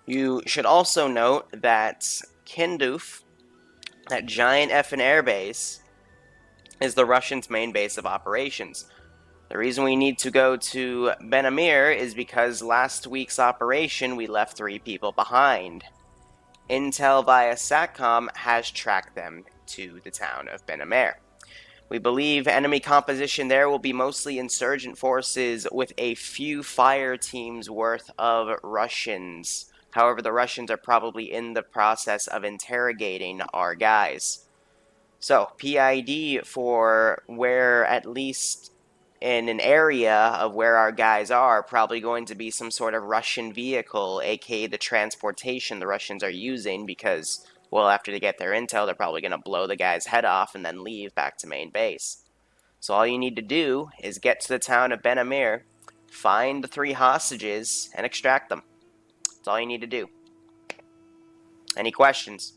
You should also note that Kinduf, that giant effing airbase, is the Russians' main base of operations. The reason we need to go to Ben Amir is because last week's operation we left 3 people behind. Intel via SATCOM has tracked them to the town of Ben Amir. We believe enemy composition there will be mostly insurgent forces with a few fire teams worth of Russians. However, the Russians are probably in the process of interrogating our guys. So, PID for where, at least in an area of where our guys are, probably going to be some sort of Russian vehicle, aka the transportation the Russians are using, because, well, after they get their intel, they're probably going to blow the guy's head off and then leave back to main base. So all you need to do is get to the town of Ben Amir, find the 3 hostages, and extract them. That's all you need to do. Any questions?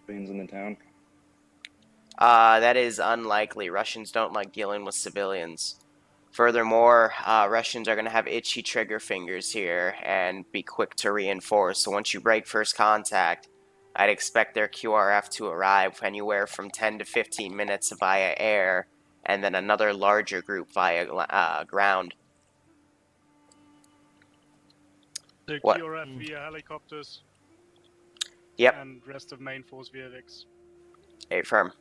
Civilians in the town. That is unlikely. Russians don't like dealing with civilians. Furthermore, Russians are going to have itchy trigger fingers here and be quick to reinforce. So once you break first contact, I'd expect their QRF to arrive anywhere from 10 to 15 minutes via air, and then another larger group via ground. The What? QRF via helicopters. Yep. And rest of main force via Vix. A firm.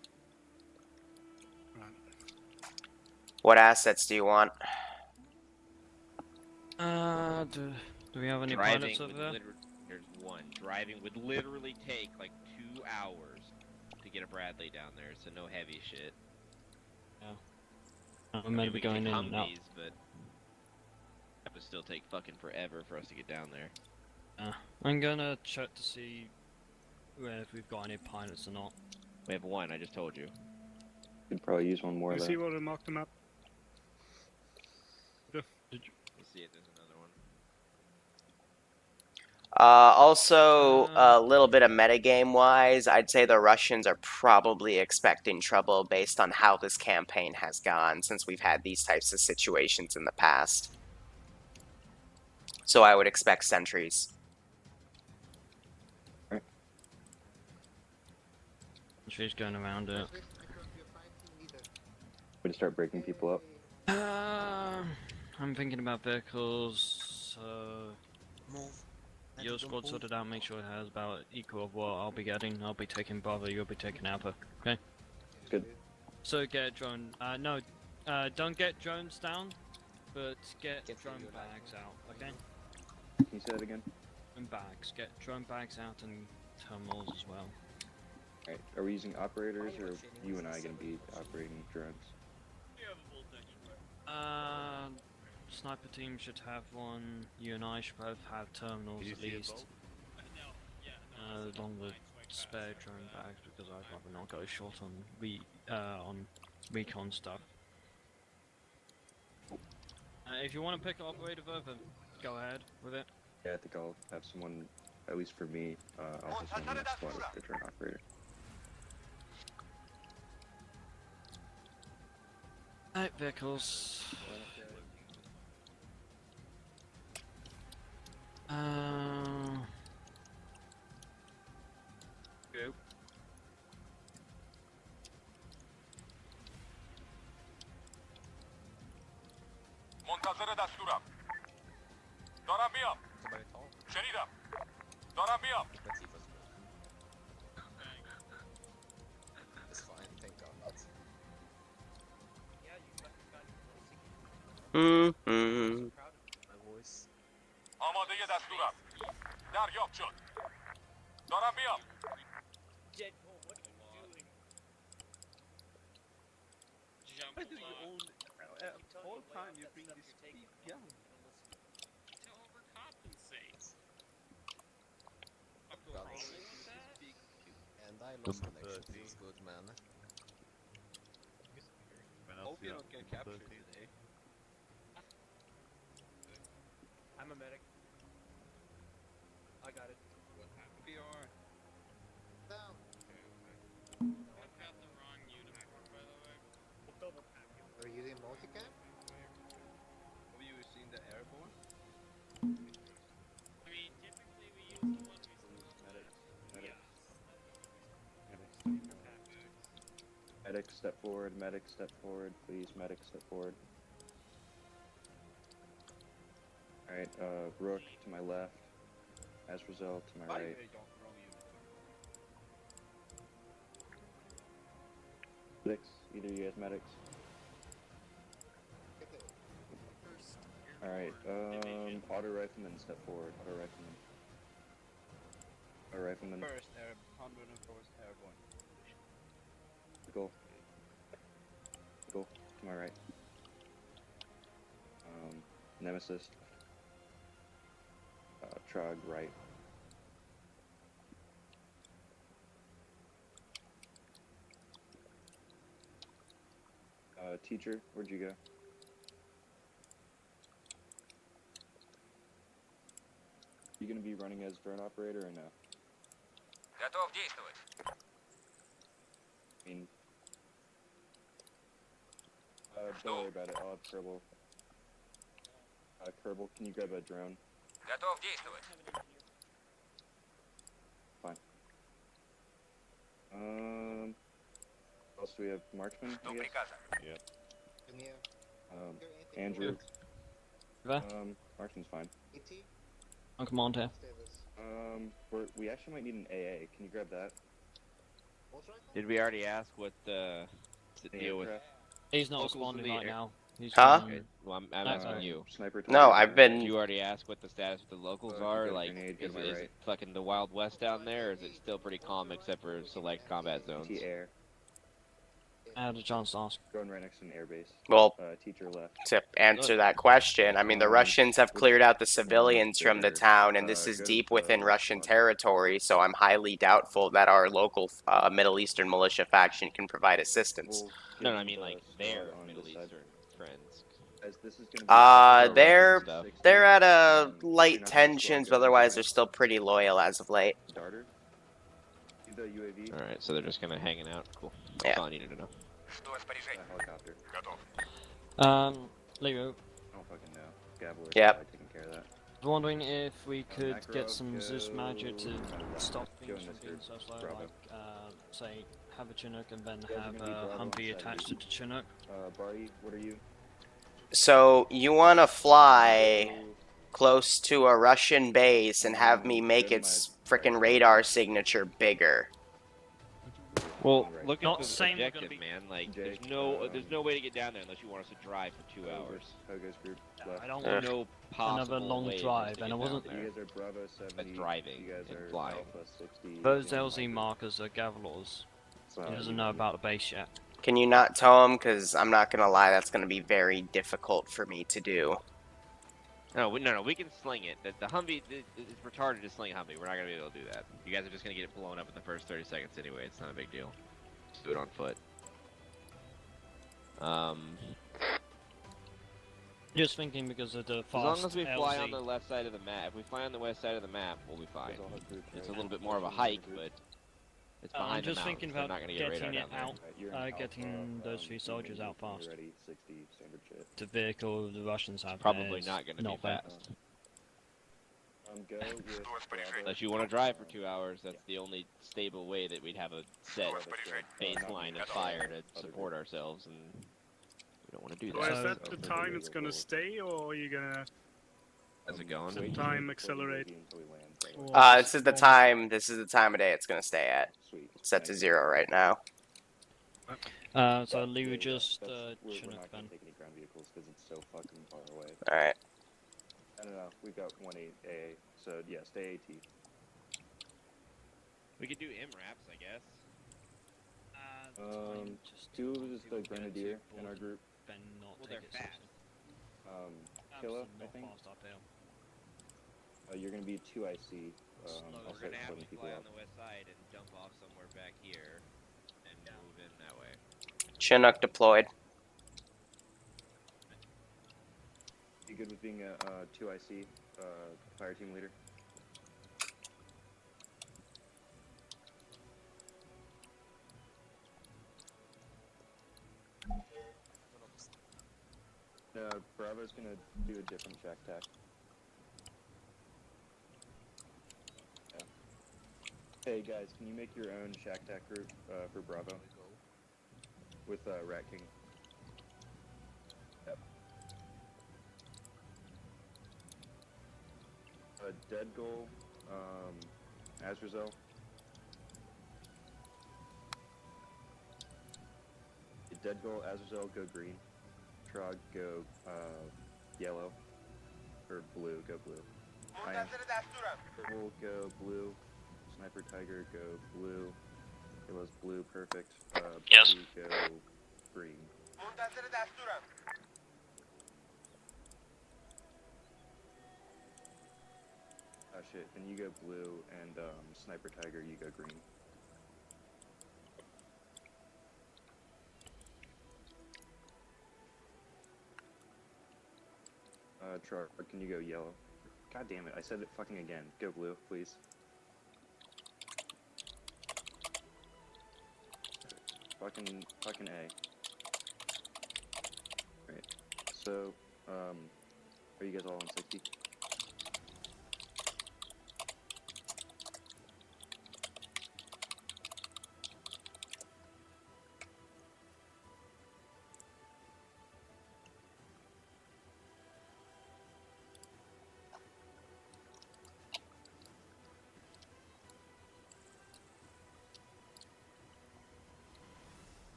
What assets do you want? Do we have any pilots over there? There's one. Driving would literally take like 2 hours to get a Bradley down there, so no heavy shit. Yeah. We're meant to be going in and out. But that would still take fucking forever for us to get down there. I'm gonna check to see if we've got any pilots or not. We have 1, I just told you. Could probably use one more You though. see what I marked them up? Let's see if there's another one. Also, a little bit of metagame-wise, I'd say the Russians are probably expecting trouble based on how this campaign has gone, since we've had these types of situations in the past. So I would expect sentries. Right. She's going around it. Way to start breaking people up. I'm thinking about vehicles. Your squad sorted out, make sure it has about equal of what I'll be getting. I'll be taking Bravo, you'll be taking Alpha. Okay? Good. So get a drone. Don't get drones down, but get drone bags out, okay? Can you say that again? And bags. Get drone bags out and terminals as well. Alright, are we using operators or are you and I gonna be operating drones? Sniper team should have one. You and I should both have terminals at least. Along with spare drone bags because I'd rather not go short on recon stuff. If you want to pick operator over, go ahead with it. Yeah, I think I'll have someone, at least for me, I'll have someone in the squad with the drone operator. Alright, vehicles. Go. منتظر دستورم. دارم میام. شنیدم. دارم میام. آماده دستورم. دریافت شد. دارم میام. Whole time you bring this down. To overcompensate. And I lost connection. Feels good, man. Hope you don't get captured today. I'm a medic. I got it. What happened? PR. Down. I've got the wrong uniform, by the way. Are you using multicam? Have you seen the airborne? medic, step forward. Medic, step forward, please. Medic, step forward. Alright, Rook to my left. Azrazel to my right. Medics, either you guys medics. Alright, auto rifleman step forward. Auto rifleman. Auto rifleman. First, Convoy and Force Airborne. Go. Go to my right. Nemesis. Trog right. Teacher, where'd you go? You gonna be running as drone operator or no? Готов действовать. I mean, don't worry about it. I'll have Kerbal. Kerbal, can you grab a drone? Готов действовать. Fine. What else do we have? Marksman, Жду I guess? приказа. Can you hear anything? Andrew. There. Marksman's fine. ET? On command here. Stay this. We actually might need an AA. Can you grab that? Pulse rifle? Did we already ask what the deal with? Aircraft? He's not Locals in responding the right air. now. He's Huh? Okay, well, I'm No, asking sorry. you. Sniper. No, target. I've been. Did you already ask what the status of the locals are? get a Like, grenade, get is, my is right. it fucking the Wild West down there, or is it still pretty calm except for select combat zones? T-air. I had a chance to ask. Going right next to an airbase. Well, Teacher left. to answer that question, I mean, the Russians have cleared out the civilians from the town, and this is deep within Russian territory, so I'm highly doubtful that our local Middle Eastern militia faction can provide assistance. No, no, I mean like their on Middle this side. Eastern friends. As this is gonna be They're stuff. they're at a you're light not gonna tensions, squad but guns, otherwise right? they're still pretty loyal as of late. Darter. See the UAV. All right, so they're just kind of hanging out. Cool. Yeah. That's all I needed to know. Жду распоряжение. Helicopter. Готов. Liru, I don't fucking know. Gabler. Yep. Probably taking care of that. I was wondering if we could get Makarov, some Zeus go magic to to my left. stop Go things in from this being group. so slow, Bravo. like, say, have a Chinook and then Guys are have gonna be a Bravo Humvee inside attached to the Chinook. Barty, what are you? So you want to fly close to a Russian base and have me make its frickin' radar signature bigger. Well, Right. look Not at the saying we're objective, gonna be- man. Like, Jake, there's no way to get down there unless you want us to drive for 2 hours. Pogo's group I left. don't Yeah. want No possible another long way drive, for us to and I get wasn't- down You there. guys are Bravo 70. driving You guys and are flying. Alpha 60. those and LZ Micro. markers are Gavlor's. He You doesn't know about the base yet. Can you not tell him? Because I'm not going to lie, that's going to be very difficult for me to do. No, we can sling it. The Humvee it's retarded to sling a Humvee. We're not gonna be able to do that. You guys are just gonna get it blown up in the first 30 seconds anyway. It's not a big deal. Just do it on foot. Just thinking because of the As fast long as we fly LZ. on the left side of the map. If we fly on the west side of the map, we'll be fine. Guys all have groups, It's a right? little bit more of a hike, but it's behind I'm the just mountains. thinking They're about not gonna get radar getting down it there. out, Right, you're in Alpha, getting those three soldiers out when you're fast. Ready, 60 standard shit. The vehicle the Russians have Probably is not gonna not be bad. fast. Go with Bravo. Unless you want to drive for 2 hours, that's the only stable way that we'd have a set baseline of fire to support ourselves, and we don't want to do So that. is that so- the time it's gonna stay, or are you gonna? How's it going? Wait. Time accelerate. Until we land. Or This is the time. This is the time of day it's going to stay at. Sweet. Set to 0 right now. So Lee would just We're Chinook not then. gonna take any ground vehicles because it's so fucking far away. All right. I don't know. We've got 1-8 AA, so yeah, stay AT. We could do MRAPs, I guess. Two is the Grenadier in our group. Then not Well, take they're it fast. Killa, I not think. fast uphill. You're gonna be 2 IC. Slow. I'll We're start gonna have splitting to people fly up. on the west side and dump off somewhere back here, and move in that way. Chinook deployed. You good with being a 2 IC fire team leader? Bravo's gonna do a different shack tack. Yeah. Hey guys, can you make your own shack tack group for Bravo? with Rat King. Yep. Dead goal, Azrazel. Dead goal, Azrazel, go green. Trog, go yellow. Or blue, go blue. Purple, go blue. Sniper Tiger, go blue. Yellow's blue, perfect. Yes. Blue, go green. Oh shit, then you go blue, and Sniper Tiger, you go green. Trog, can you go yellow? God damn it, I said it fucking again. Go blue, please. Fucking A. Right. So, are you guys all on 60?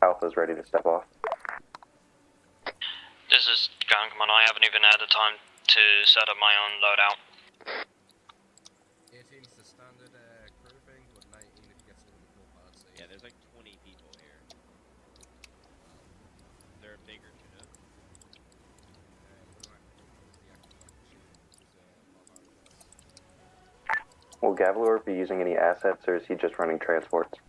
Alpha's ready to step off. This is Ground Command. I haven't even had the time to set up my own loadout. 18 is the standard crew thing, but 19 if you get someone with more pilots. Yeah, there's like 20 people here. They're bigger, you know? Will Gavlor be using any assets, or is he just running transports?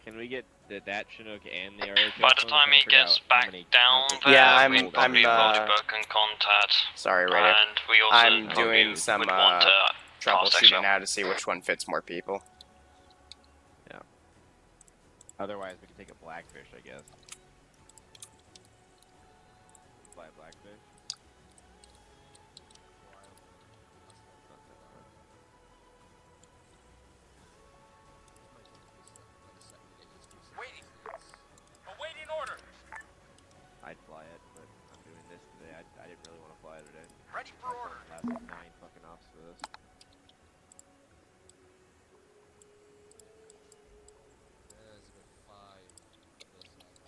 Can we get that Chinook and the RHS? By the time he gets back down there, Yeah, I'm we'd probably book and contact. Sorry, Raider. And we also I'm probably doing some would want to troubleshooting now to see which one fits more people. Yeah. Otherwise, we can take a blackfish, I guess. Fly a blackfish. Waiting. Awaiting orders. I'd fly it, but I'm doing this today. I didn't really want to fly it today. Ready for orders. Last 9 fucking ops for this. There's about 5 personnel.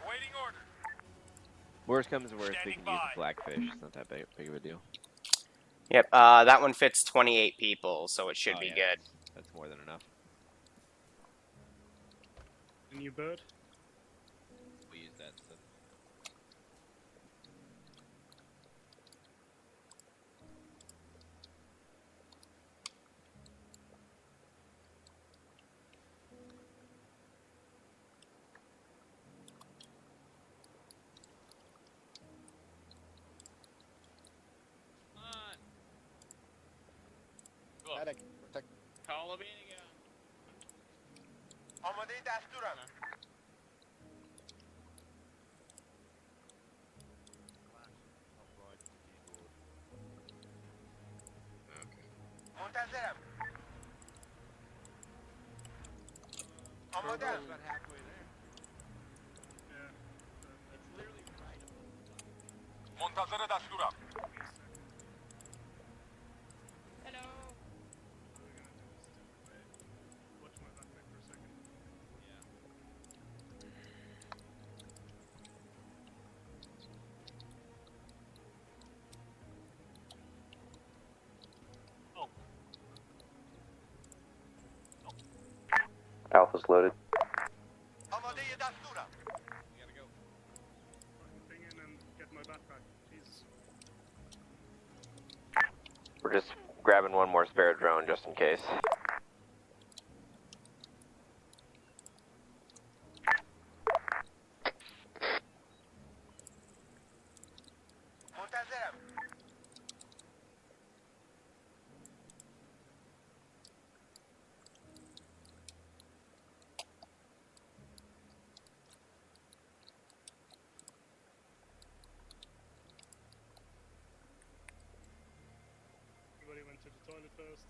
Awaiting orders. Worst comes to worst, we Standing can use by. the blackfish. It's not that big of a deal. Yep, that one fits 28 people, so it should Oh, be yeah, good. That's more than enough. A new bird. We use that stuff. Medic, protect. Amade dasturam. Muntazirem. Amadem. About halfway there. Yeah. منتظر دستورم. Watch my backpack for a second. Alpha's loaded. آماده دستورم. Fucking thing in and get my backpack. Jesus. We're just grabbing one more spare drone just in case. منتظرم. Everybody went to the toilet first.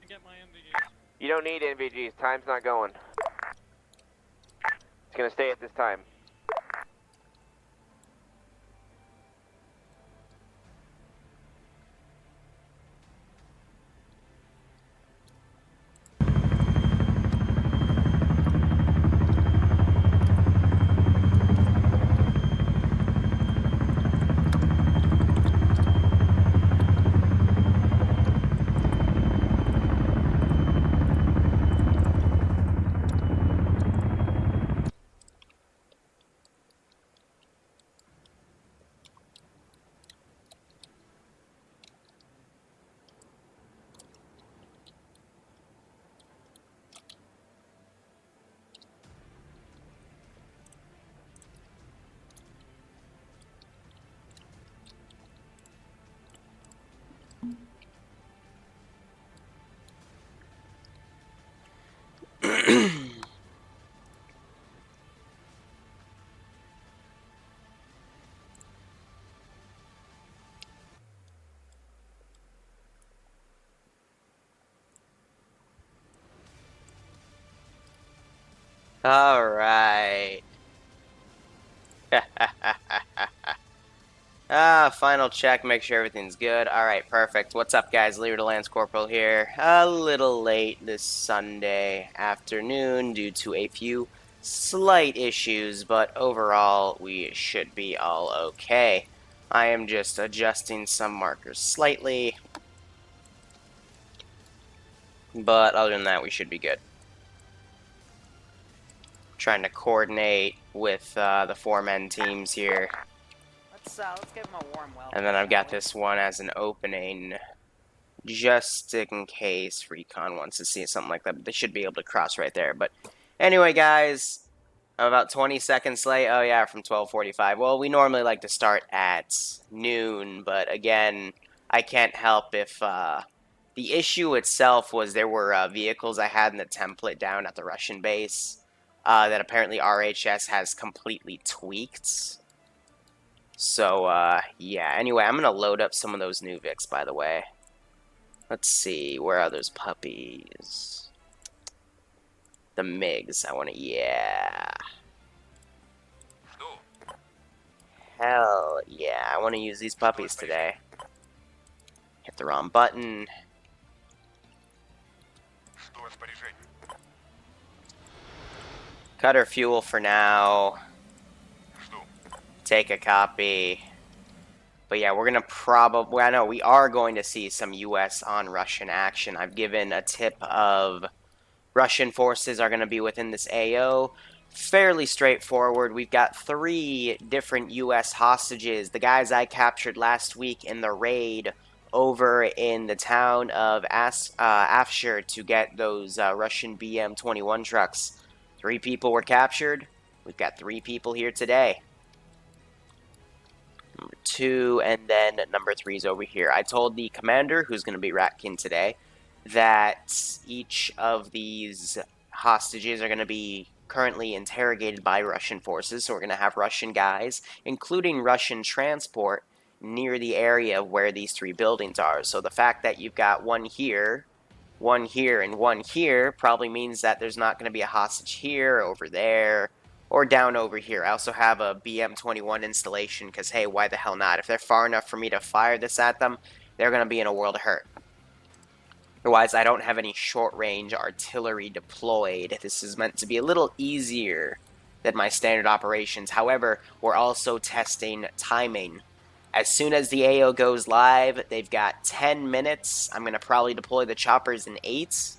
Get my MVGs. You don't need NVGs. Time's not going. It's gonna stay at this time. All right. Final check, make sure everything's good. All right, perfect. What's up, guys? Liru the Lance Corporal here. A little late this Sunday afternoon due to a few slight issues, but overall, we should be all okay. I am just adjusting some markers slightly, but other than that, we should be good. Trying to coordinate with the 4-man teams here. Let's give him a warm welcome. And then I've got this one as an opening, just in case Recon wants to see something like that. But they should be able to cross right there. But anyway, guys, I'm about 20 seconds late. Oh, yeah, from 12:45. Well, we normally like to start at noon. But again, I can't help if the issue itself was there were vehicles I had in the template down at the Russian base that apparently RHS has completely tweaked. So, yeah. Anyway, I'm going to load up some of those new Vics, by the way. Let's see. Where are those puppies? The MiGs. I want to... Yeah. Hell yeah. I want to use these puppies today. Hit the wrong button. Cut our fuel for now. Take a copy. But yeah, we're going to probably... I know we are going to see some U.S. on Russian action. I've given a tip of Russian forces are going to be within this AO. Fairly straightforward. We've got 3 different U.S. hostages. The guys I captured last week in the raid over in the town of Afshir to get those Russian BM-21 trucks. 3 people were captured. We've got 3 people here today. Number 2, and then number 3 is over here. I told the commander, who's going to be Ratkin today, that each of these hostages are going to be currently interrogated by Russian forces. So we're going to have Russian guys, including Russian transport, near the area where these 3 buildings are. So the fact that you've got one here one here and one here probably means that there's not going to be a hostage here, over there, or down over here. I also have a BM-21 installation because, hey, why the hell not? If they're far enough for me to fire this at them, they're going to be in a world of hurt. Otherwise, I don't have any short-range artillery deployed. This is meant to be a little easier than my standard operations. However, we're also testing timing. As soon as the AO goes live, they've got 10 minutes. I'm going to probably deploy the choppers in 8.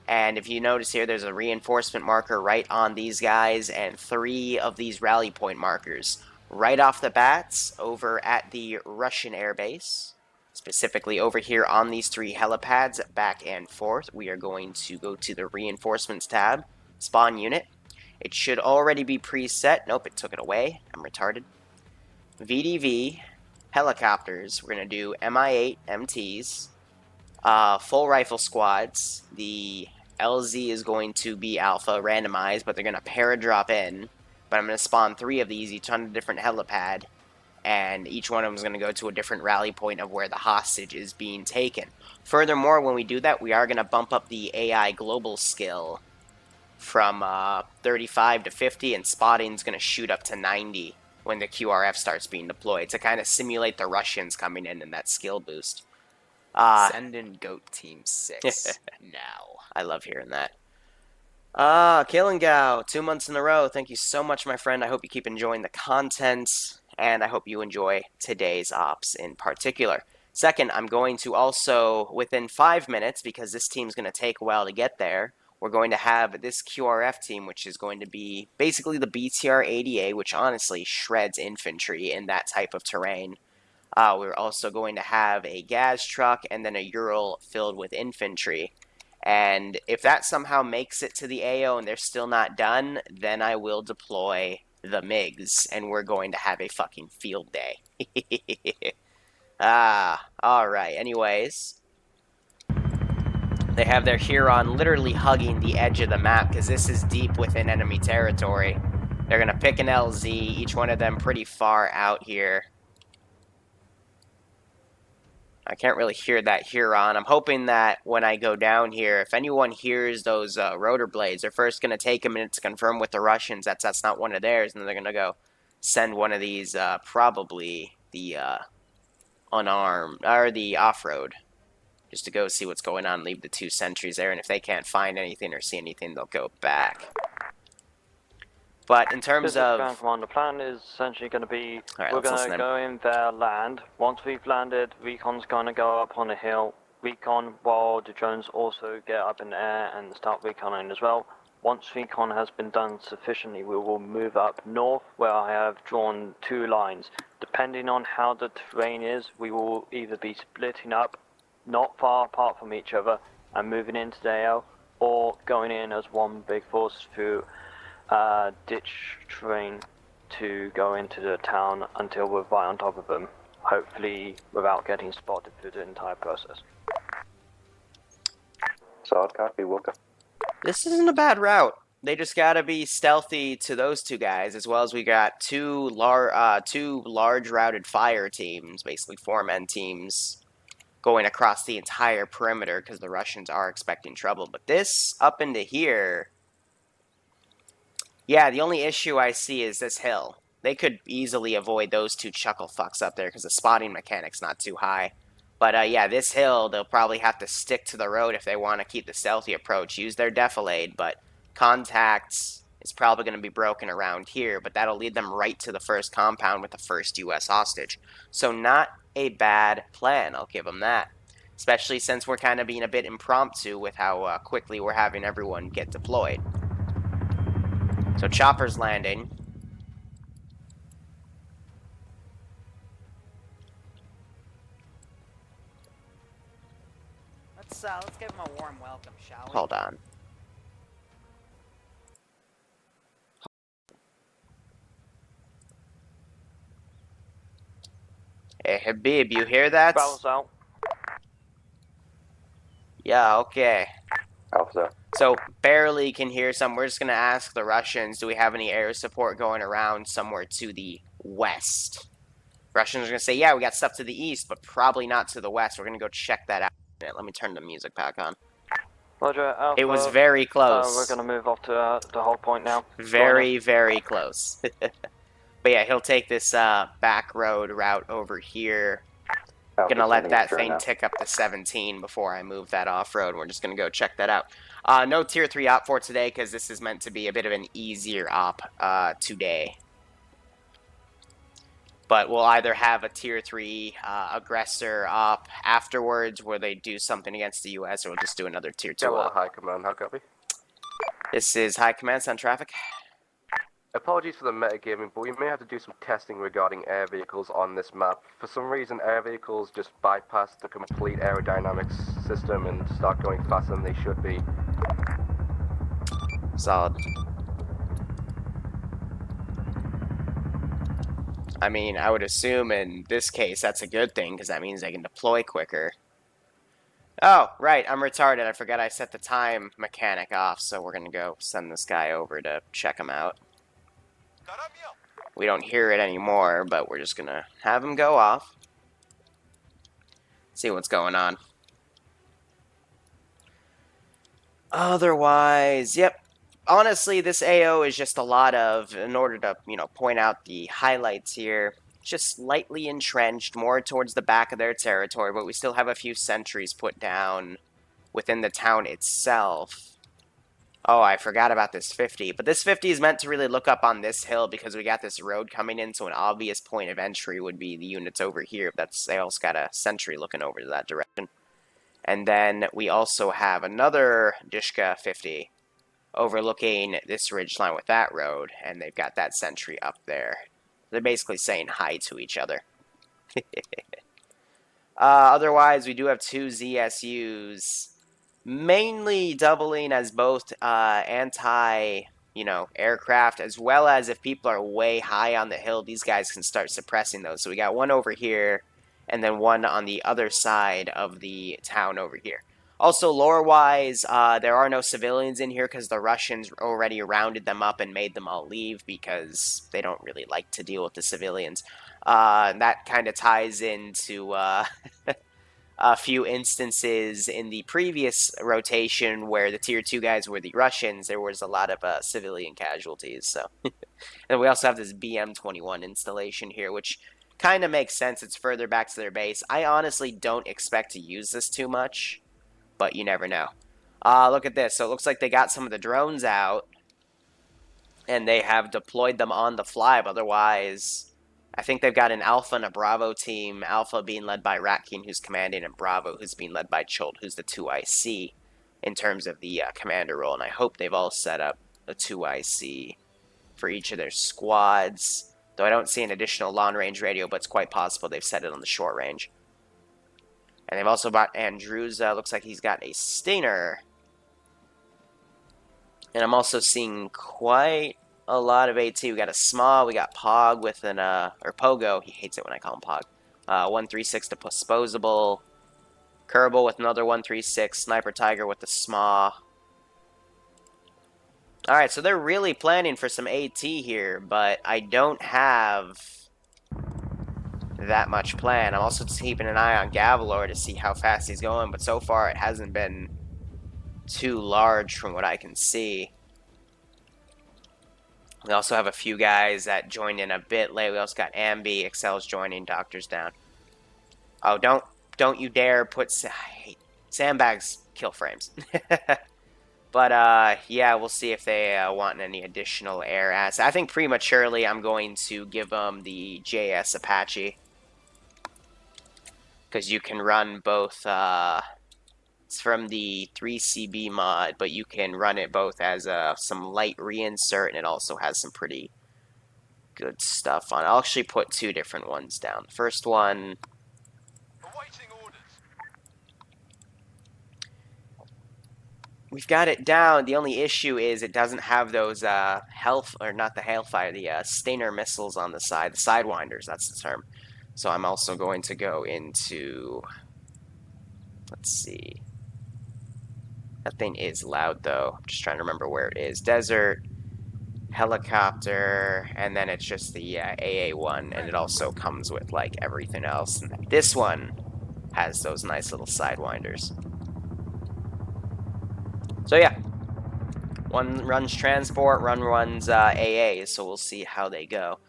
And if you notice here, there's a reinforcement marker right on these guys and 3 of these rally point markers. Right off the bat, over at the Russian airbase, specifically over here on these 3 helipads, back and forth, we are going to go to the reinforcements tab, spawn unit. It should already be preset. Nope, it took it away. I'm retarded. VDV, helicopters. We're going to do MI8 MTs, full rifle squads. The LZ is going to be alpha, randomized, but they're going to paradrop in. But I'm going to spawn 3 of these, each on a different helipad, and each one of them is going to go to a different rally point of where the hostage is being taken. Furthermore, when we do that, we are going to bump up the AI global skill from 35 to 50, and spotting is going to shoot up to 90 when the QRF starts being deployed to kind of simulate the Russians coming in that skill boost. Send in Goat Team 6 now. I love hearing that. Killingao, 2 months in a row. Thank you so much, my friend. I hope you keep enjoying the content, and I hope you enjoy today's ops in particular. Second, I'm going to also, within 5 minutes, because this team's going to take a while to get there, we're going to have this QRF team, which is going to be basically the BTR-80A, which honestly shreds infantry in that type of terrain. We're also going to have a gas truck and then a Ural filled with infantry. And if that somehow makes it to the AO and they're still not done, then I will deploy the MiGs, and we're going to have a fucking field day. Alright, anyways. They have their Huron literally hugging the edge of the map because this is deep within enemy territory. They're going to pick an LZ, each one of them pretty far out here. I can't really hear that Huron. I'm hoping that when I go down here, if anyone hears those rotor blades, they're first going to take a minute to confirm with the Russians that's not one of theirs, and then they're going to go send one of these, probably the unarmed, or the off-road, just to go see what's going on, leave the 2 sentries there, and if they can't find anything or see anything, they'll go back. But in terms of... Command, the plan is essentially going to be, right, we're going to go in there, land. Once we've landed, Recon's going to go up on a hill. Recon, while the drones also get up in the air and start reconning as well. Once Recon has been done sufficiently, we will move up north, where I have drawn 2 lines. Depending on how the terrain is, we will either be splitting up, not far apart from each other, and moving into the AO, or going in as one big force through ditch terrain to go into the town until we're right on top of them, hopefully without getting spotted through the entire process. Solid copy, welcome. This isn't a bad route. They just gotta be stealthy to those 2 guys, as well as we got 2 large routed fire teams, basically 4-man teams, going across the entire perimeter because the Russians are expecting trouble. But this up into here... Yeah, the only issue I see is this hill. They could easily avoid those 2 chuckle fucks up there because the spotting mechanic's not too high. But yeah, this hill, they'll probably have to stick to the road if they want to keep the stealthy approach. Use their defilade, but contacts is probably going to be broken around here, but that'll lead them right to the first compound with the first U.S. hostage. So not a bad plan, I'll give them that. Especially since we're kind of being a bit impromptu with how quickly we're having everyone get deployed. So chopper's landing. Let's give him a warm welcome, shall we? Hold on. Hey Habib, you hear that? Barrels out. Yeah, okay. Alpha. So, barely can hear some. We're just going to ask the Russians, do we have any air support going around somewhere to the west? Russians are going to say, yeah, we got stuff to the east, but probably not to the west. We're going to go check that out. Let me turn the music back on. Roger, Alpha. It was very close. We're gonna move off to the hold point now. Very, very close. But yeah, he'll take this back route over here. Gonna let that thing tick up to 17 before I move that off-road. We're just gonna go check that out. No Tier 3 op for today, because this is meant to be a bit of an easier op today. But we'll either have a Tier 3 aggressor op afterwards, where they do something against the U.S., or we'll just do another Tier 2 op. High Command, how copy? This is High Command, Sun Traffic. Apologies for the metagaming, but we may have to do some testing regarding air vehicles on this map. For some reason, air vehicles just bypass the complete aerodynamics system and start going faster than they should be. Solid. I mean, I would assume in this case that's a good thing, because that means they can deploy quicker. Oh, right, I'm retarded. I forgot I set the time mechanic off, so we're going to go send this guy over to check him out. We don't hear it anymore, but we're just going to have him go off. See what's going on. Otherwise, yep. Honestly, this AO is just a lot of, in order to, point out the highlights here, just slightly entrenched, more towards the back of their territory, but we still have a few sentries put down within the town itself. Oh, I forgot about this 50, but this 50 is meant to really look up on this hill because we got this road coming in, so an obvious point of entry would be the units over here. They also got a sentry looking over to that direction. And then we also have another Dishka 50 overlooking this ridgeline with that road, and they've got that sentry up there. They're basically saying hi to each other. Otherwise, we do have two ZSUs, mainly doubling as both aircraft, as well as if people are way high on the hill, these guys can start suppressing those. So we got one over here, and then one on the other side of the town over here. Also, lore-wise, there are no civilians in here because the Russians already rounded them up and made them all leave because they don't really like to deal with the civilians. That kind of ties into a few instances in the previous rotation where the Tier 2 guys were the Russians. There was a lot of civilian casualties. So, and we also have this BM-21 installation here, which kind of makes sense. It's further back to their base. I honestly don't expect to use this too much, but you never know. Look at this. So it looks like they got some of the drones out, and they have deployed them on the fly. But otherwise, I think they've got an Alpha and a Bravo team. Alpha being led by Ratkin, who's commanding, and Bravo, who's being led by Chult, who's the 2IC in terms of the commander role. And I hope they've all set up a 2IC for each of their squads. Though I don't see an additional long-range radio, but it's quite possible they've set it on the short range. And they've also bought Andrews. Looks like he's got a Stinger. And I'm also seeing quite a lot of AT. We got a Sma. We got Pog with an, or Pogo. He hates it when I call him Pog. 136 to disposable. Kerbal with another 136. Sniper Tiger with the Sma. Alright, so they're really planning for some AT here, but I don't have that much plan. I'm also keeping an eye on Gavalor to see how fast he's going, but so far it hasn't been too large from what I can see. We also have a few guys that joined in a bit late. We also got Ambi, Excel's joining, Doctor's down. Oh, don't you dare put sandbags kill frames. But yeah, we'll see if they want any additional air assets. I think prematurely I'm going to give them the JS Apache, because you can run both, it's from the 3CB mod, but you can run it both as some light reinsert, and it also has some pretty good stuff on it. I'll actually put two different ones down. The first one, we've got it down. The only issue is it doesn't have those not the Hellfire, the Stinger missiles on the side, the Sidewinders, that's the term. So I'm also going to go into, let's see. That thing is loud though. I'm just trying to remember where it is. Desert, helicopter, and then it's just the AA1, and it also comes with like everything else. And this one has those nice little Sidewinders. So yeah, one runs transport, one runs AA, so we'll see how they go.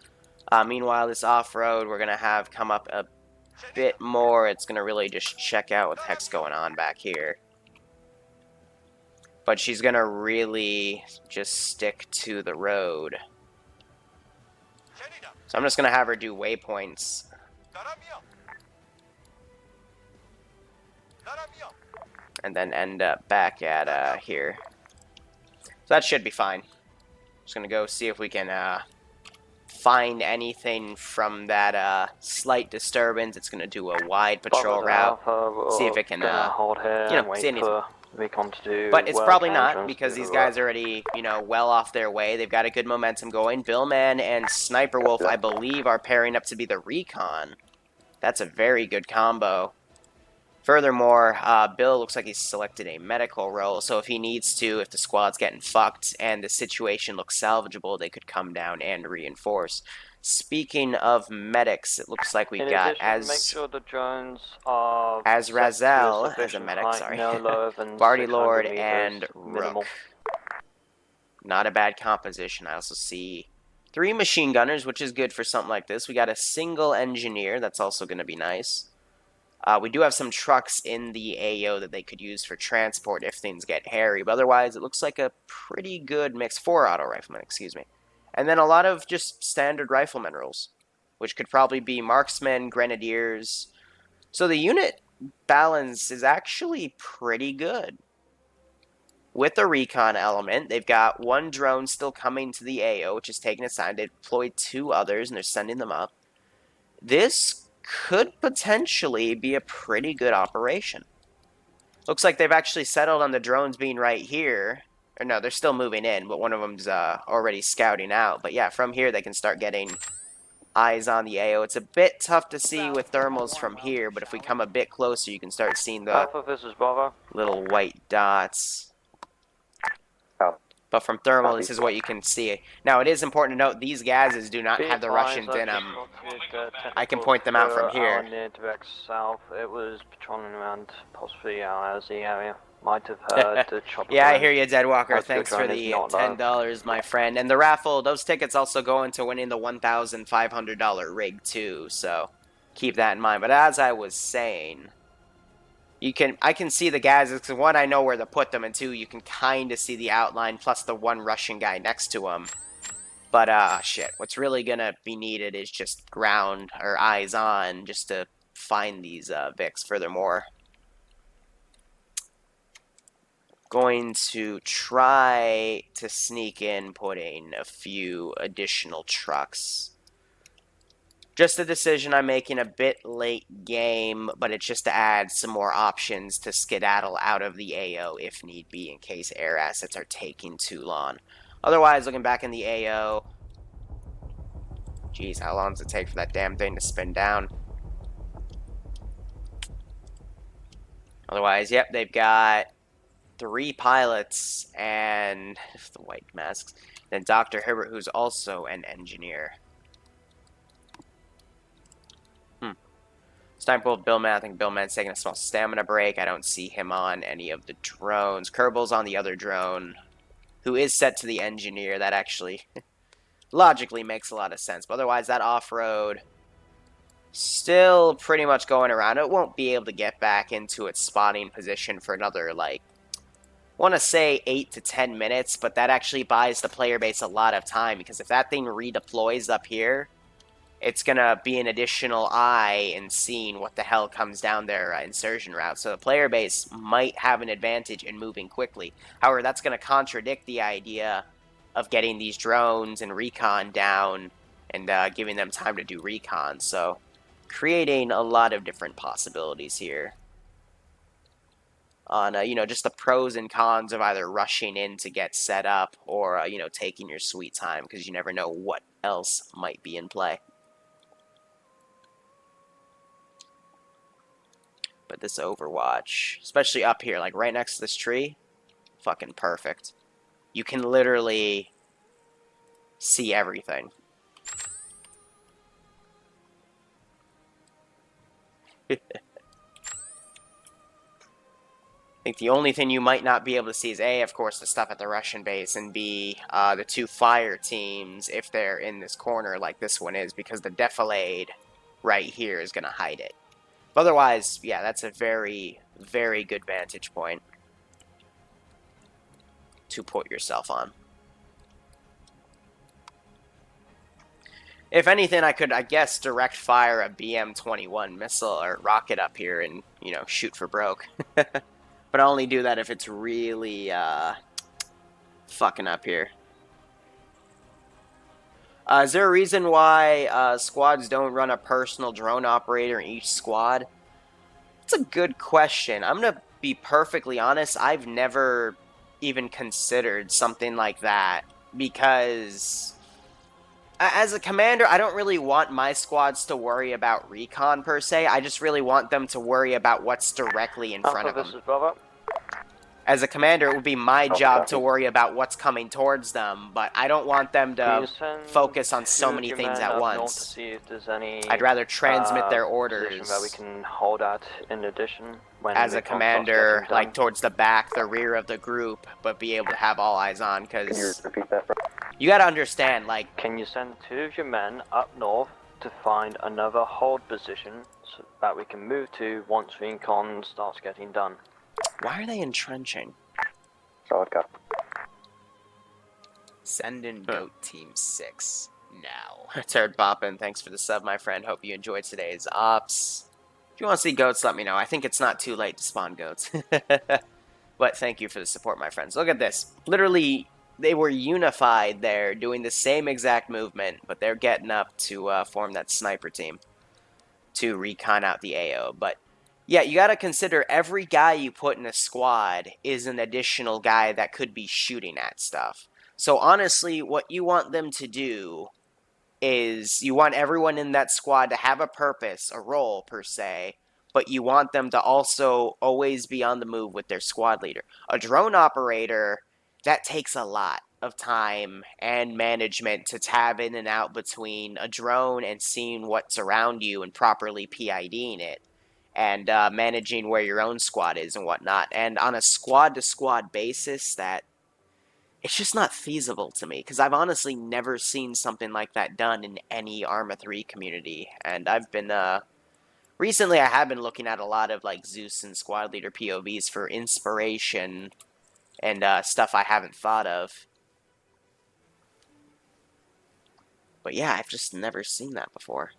Meanwhile, this off-road we're going to have come up a bit more. It's going to really just check out what the heck's going on back here. But she's going to really just stick to the road. So I'm just going to have her do waypoints. And then end up back at here. So that should be fine. Just going to go see if we can find anything from that slight disturbance. It's going to do a wide patrol route. See if it can, see anything. But it's probably not, because these guys are already, well off their way. They've got a good momentum going. Billman and Sniper Wolf, I believe, are pairing up to be the recon. That's a very good combo. Furthermore, Bill looks like he's selected a medical role, so if he needs to, if the squad's getting fucked and the situation looks salvageable, they could come down and reinforce. Speaking of medics, it looks like we've got make sure the drones are Razel as a medic, sorry. Barty Lord and minimal. Rook. Not a bad composition. I also see 3 machine gunners, which is good for something like this. We got a single engineer, that's also going to be nice. We do have some trucks in the AO that they could use for transport if things get hairy, but otherwise it looks like a pretty good mix. 4 auto riflemen, excuse me. And then a lot of just standard rifleman roles, which could probably be marksmen, grenadiers. So the unit balance is actually pretty good. With the recon element, they've got 1 drone still coming to the AO, which is taking its time. They've deployed 2 others, and they're sending them up. This could potentially be a pretty good operation. Looks like they've actually settled on the drones being right here. Or no, they're still moving in, but one of them's already scouting out. But yeah, from here they can start getting eyes on the AO. It's a bit tough to see with thermals from here, but if we come a bit closer, you can start seeing the little white dots. But from thermal, this is what you can see. Now, it is important to note, these gases do not have the Russians in them. I can point them out from here. Direct south. It was patrolling around possibly our the area. Might have heard the chopper. Yeah, I hear you, Deadwalker. Thanks for the $10, my friend. And the raffle, those tickets also go into winning the $1,500 rig, too. So, keep that in mind. But as I was saying, I can see the gases, because 1, I know where to put them, and 2, you can kind of see the outline, plus the 1 Russian guy next to him. But, shit, what's really gonna be needed is just ground, or eyes on, just to find these, Vics. Furthermore, going to try to sneak in putting a few additional trucks. Just a decision I'm making a bit late game, but it's just to add some more options to skedaddle out of the AO if need be, in case air assets are taking too long. Otherwise, looking back in the AO, geez, how long does it take for that damn thing to spin down? Otherwise, yep, they've got 3 pilots and the white masks. Then Dr. Herbert, who's also an engineer. Sniper Wolf, Billman. I think Billman's taking a small stamina break. I don't see him on any of the drones. Kerbal's on the other drone, who is set to the engineer. That actually logically makes a lot of sense. But otherwise, that off-road still pretty much going around. It won't be able to get back into its spotting position for another, like, I want to say 8 to 10 minutes, but that actually buys the player base a lot of time, because if that thing redeploys up here, it's going to be an additional eye in seeing what the hell comes down their insertion route. So the player base might have an advantage in moving quickly. However, that's going to contradict the idea of getting these drones and recon down and giving them time to do recon. So creating a lot of different possibilities here on, just the pros and cons of either rushing in to get set up or, taking your sweet time, because you never know what else might be in play. But this Overwatch, especially up here, like right next to this tree, fucking perfect. You can literally see everything. I think the only thing you might not be able to see is A, of course, the stuff at the Russian base, and B, the two fire teams if they're in this corner like this one is, because the defilade right here is going to hide it. But otherwise, yeah, that's a very, very good vantage point to put yourself on. If anything, I could, I guess, direct fire a BM-21 missile or rocket up here and, you know, shoot for broke. But I only do that if it's really, fucking up here. Is there a reason why squads don't run a personal drone operator in each squad? It's a good question. I'm going to be perfectly honest. I've never even considered something like that because as a commander, I don't really want my squads to worry about recon per se. I just really want them to worry about what's directly in front of them. This is Brother. As a commander, it would be my job to worry about what's coming towards them, but I don't want them to focus on so many things at once. To see if there's any, I'd rather transmit their orders that we can hold at in addition. When as a commander, like towards the back, the rear of the group, but be able to have all eyes on, because Can you repeat that, bro? you gotta understand, like... Can you send 2 of your men up north to find another hold position so that we can move to once recon starts getting done? Why are they entrenching? Solid copy. Send in Goat Team 6 now. Turd Boppin, thanks for the sub, my friend. Hope you enjoyed today's ops. If you want to see goats, let me know. I think it's not too late to spawn goats. But thank you for the support, my friends. Look at this. Literally, they were unified there, doing the same exact movement, but they're getting up to form that sniper team to recon out the AO. But yeah, you got to consider every guy you put in a squad is an additional guy that could be shooting at stuff. So honestly, what you want them to do is you want everyone in that squad to have a purpose, a role per se, but you want them to also always be on the move with their squad leader. A drone operator, that takes a lot of time and management to tab in and out between a drone and seeing what's around you and properly PIDing it. And managing where your own squad is and whatnot. And on a squad-to-squad basis, that it's just not feasible to me. Because I've honestly never seen something like that done in any Arma 3 community. And I've been, recently I have been looking at a lot of, like, Zeus and squad leader POVs for inspiration and stuff I haven't thought of. But yeah, I've just never seen that before.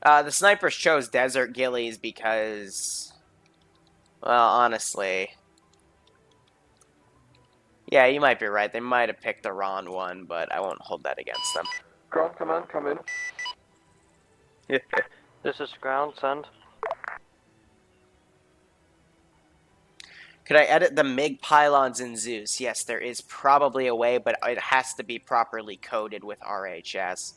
The snipers chose Desert Gillies because, well, honestly, yeah, you might be right. They might have picked the wrong one, but I won't hold that against them. Ground command, come in. This is ground, send. Could I edit the MiG pylons in Zeus? Yes, there is probably a way, but it has to be properly coded with RHS.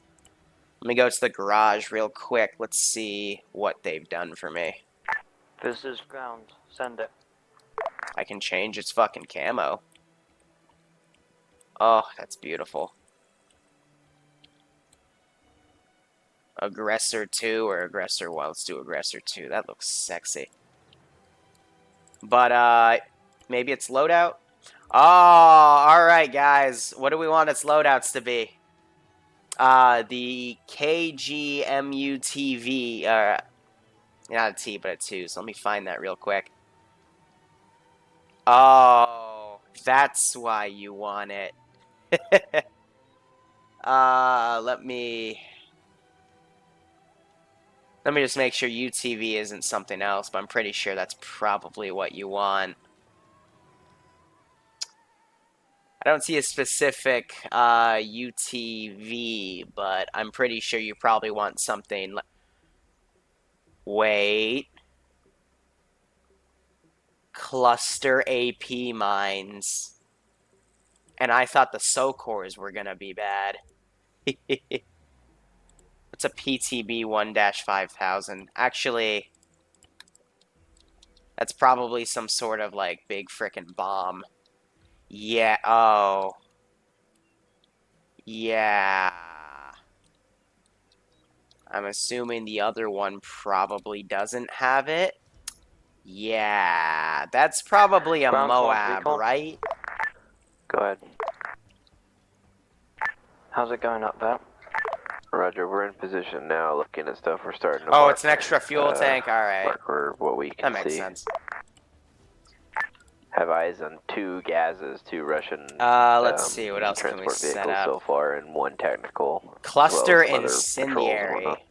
Let me go to the garage real quick. Let's see what they've done for me. This is ground. Send it. I can change its fucking camo. Oh, that's beautiful. Aggressor 2 or Aggressor 1? Let's do Aggressor 2. That looks sexy. But, maybe it's loadout? Oh, alright, guys. What do we want its loadouts to be? The KGMUTV, not a T, but a 2, so let me find that real quick. Oh, that's why you want it. Let me just make sure UTV isn't something else, but I'm pretty sure that's probably what you want. I don't see a specific UTV, but I'm pretty sure you probably want something like... Wait. Cluster AP mines. And I thought the SOCORs were gonna be bad. What's a PTB 1-5000? Actually, that's probably some sort of, like, big frickin' bomb. Yeah, oh. Yeah. I'm assuming the other one probably doesn't have it. Yeah, that's probably a Ground force Moab, recon. right? Go ahead. How's it going up there? Roger, we're in position now, looking at stuff. We're starting to Oh, mark, it's an extra fuel tank. All right, mark for what we can that makes see. sense. Have eyes on 2 gases, 2 Russian Let's see, what else can we transport set vehicles up? so far, and 1 technical. Cluster as well as some other patrols and incendiary. whatnot.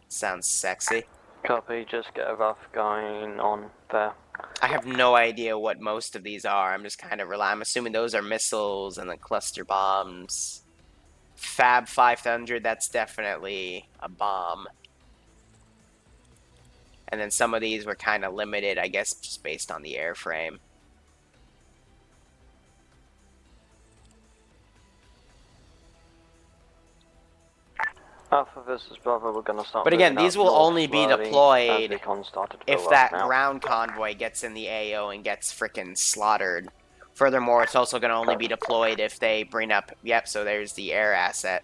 Sounds sexy. Copy, just get a rough going on there. I have no idea what most of these are. I'm just kind of I'm assuming those are missiles and then cluster bombs. Fab 500, that's definitely a bomb. And then some of these were kind of limited, I guess, just based on the airframe. Alpha versus Bravo, we're going to start. But again, moving these up will north only be slowly deployed as recon started to if fill that up now. ground convoy gets in the AO and gets frickin' slaughtered. Furthermore, it's also going to only be deployed if they bring up... Yep, so there's the air asset.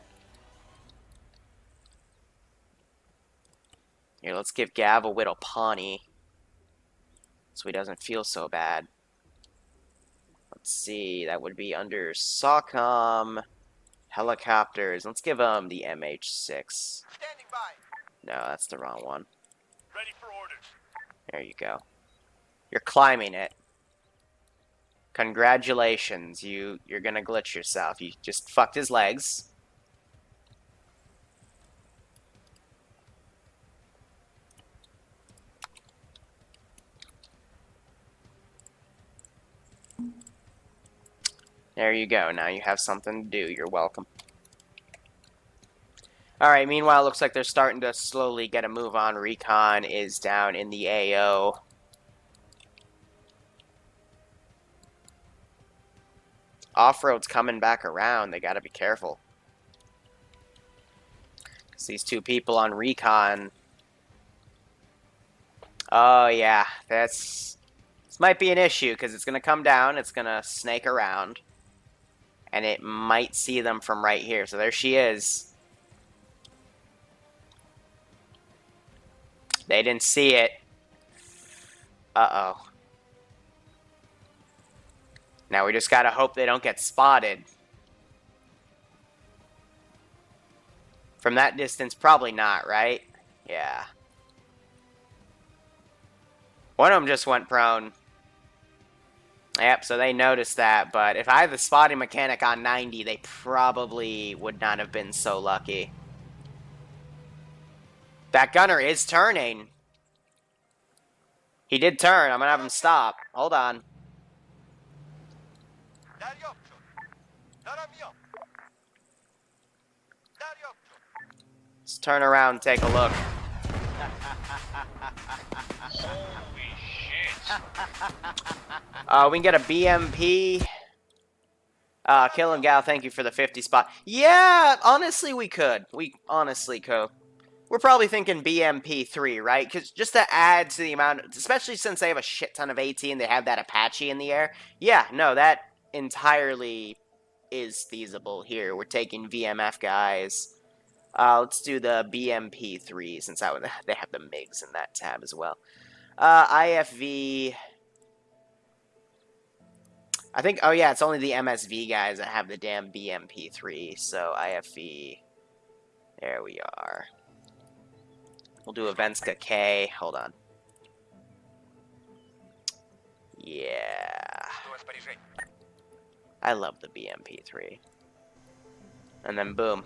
Here, let's give Gav a Whittle Pawnee, so he doesn't feel so bad. Let's see, that would be under SOCOM, helicopters. Let's give him the MH6. Standing by. No, that's the wrong one. Ready for orders. There you go. You're climbing it. Congratulations, you're gonna glitch yourself. You just fucked his legs. There you go. Now you have something to do. You're welcome. Alright, meanwhile, it looks like they're starting to slowly get a move on. Recon is down in the AO. Off-road's coming back around. They gotta be careful. Because these 2 people on recon... Oh, yeah. This might be an issue, because it's gonna come down, it's gonna snake around. And it might see them from right here. So there she is. They didn't see it. Uh-oh. Now we just gotta hope they don't get spotted. From that distance, probably not, right? Yeah. One of them just went prone. Yep, so they noticed that, but if I had the spotting mechanic on 90, they probably would not have been so lucky. That gunner is turning. He did turn. I'm gonna have him stop. Hold on. Let's turn around and take a look. Holy shit. We can get a BMP. Kill him, Gal. Thank you for the 50 spot. Yeah, honestly, we could. We honestly could. We're probably thinking BMP3, right? Because just to add to the amount, especially since they have a shit ton of AT and they have that Apache in the air. Yeah, no, that entirely is feasible here. We're taking VMF guys. Let's do the BMP3 since that one, they have the MiGs in that tab as well. IFV. I think, oh yeah, it's only the MSV guys that have the damn BMP3. So IFV. There we are. We'll do Avenska K. Hold on. Yeah. I love the BMP3. And then boom.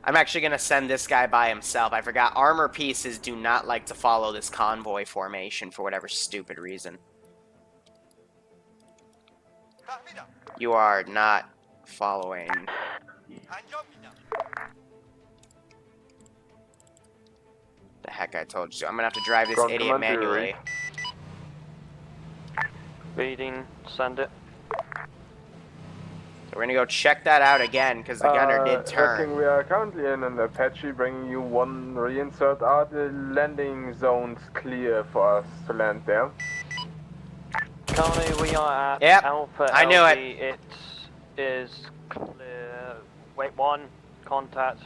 I'm actually going to send this guy by himself. I forgot armor pieces do not like to follow this convoy formation for whatever stupid reason. You are not following. The heck I told you. I'm going to have to drive this idiot manually. Reading, send it. So we're going to go check that out again, because the gunner did turn. We are currently in an Apache bringing you 1 reinsert. Are the landing zones clear for us to land there? Currently we are at Yep, Alpha I knew LG. It's is clear. Wait 1, contact.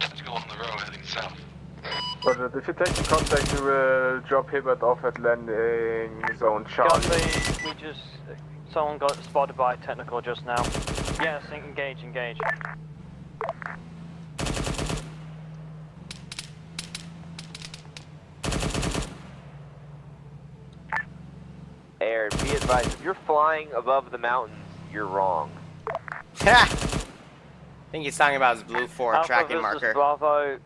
Let's go on the road heading south. Roger, if you take the contact, you will drop Hibbert off at landing zone Charlie. We just... Someone got spotted by technical just now. Yes, engage, engage. Air, be advised, if you're flying above the mountains, you're wrong. Ha! I think he's talking about his blue 4 Alpha tracking versus marker. Bravo,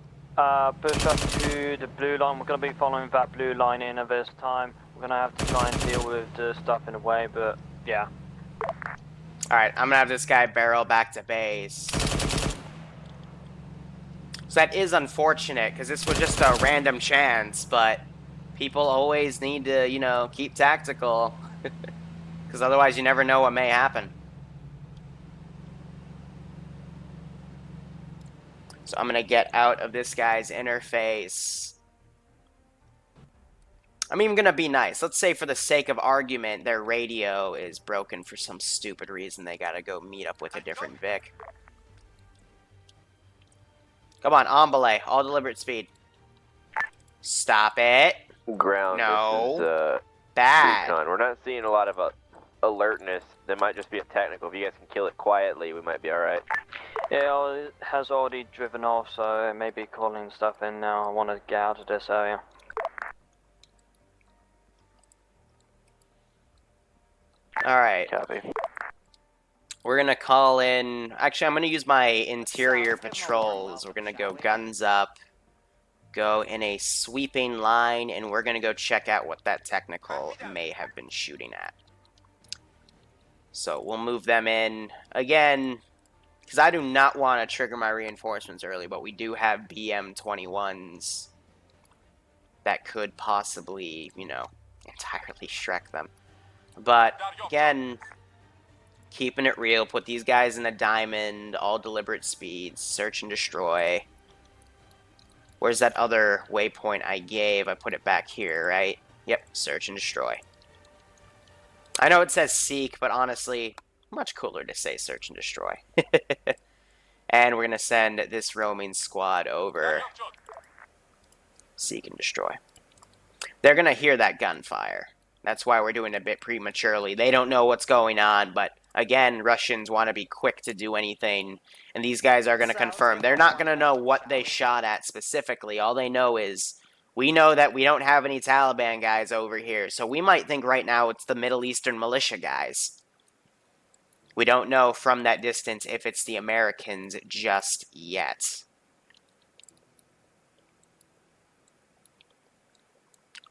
push up to the blue line. We're going to be following that blue line in at this time. We're going to have to try and deal with the stuff in a way, but yeah. Alright, I'm gonna have this guy barrel back to base. So that is unfortunate, because this was just a random chance, but people always need to, you know, keep tactical. Because otherwise you never know what may happen. So I'm gonna get out of this guy's interface. I'm even gonna be nice. Let's say for the sake of argument, their radio is broken for some stupid reason. They gotta go meet up with a different Vic. Come on, en belay, all deliberate speed. Stop it. Ground, No. this is, Bad. recon. We're not seeing a lot of alertness. There might just be a technical. If you guys can kill it quietly, we might be alright. Yeah, it has already driven off, so it may be calling stuff in now. I want to get out of this area. Alright. Copy. We're gonna call in... Actually, I'm gonna use my interior patrols. We're gonna go guns up, go in a sweeping line, and we're gonna go check out what that technical may have been shooting at. So we'll move them in. Again, because I do not want to trigger my reinforcements early, but we do have BM-21s that could possibly, you know, entirely Shrek them. But, again, keeping it real, put these guys in a diamond, all deliberate speeds, search and destroy. Where's that other waypoint I gave? I put it back here, right? Yep, search and destroy. I know it says seek, but honestly, much cooler to say search and destroy. And we're going to send this roaming squad over. Seek and destroy. They're going to hear that gunfire. That's why we're doing it a bit prematurely. They don't know what's going on, but again, Russians want to be quick to do anything, and these guys are going to confirm. They're not going to know what they shot at specifically. All they know is, we know that we don't have any Taliban guys over here, so we might think right now it's the Middle Eastern militia guys. We don't know from that distance if it's the Americans just yet.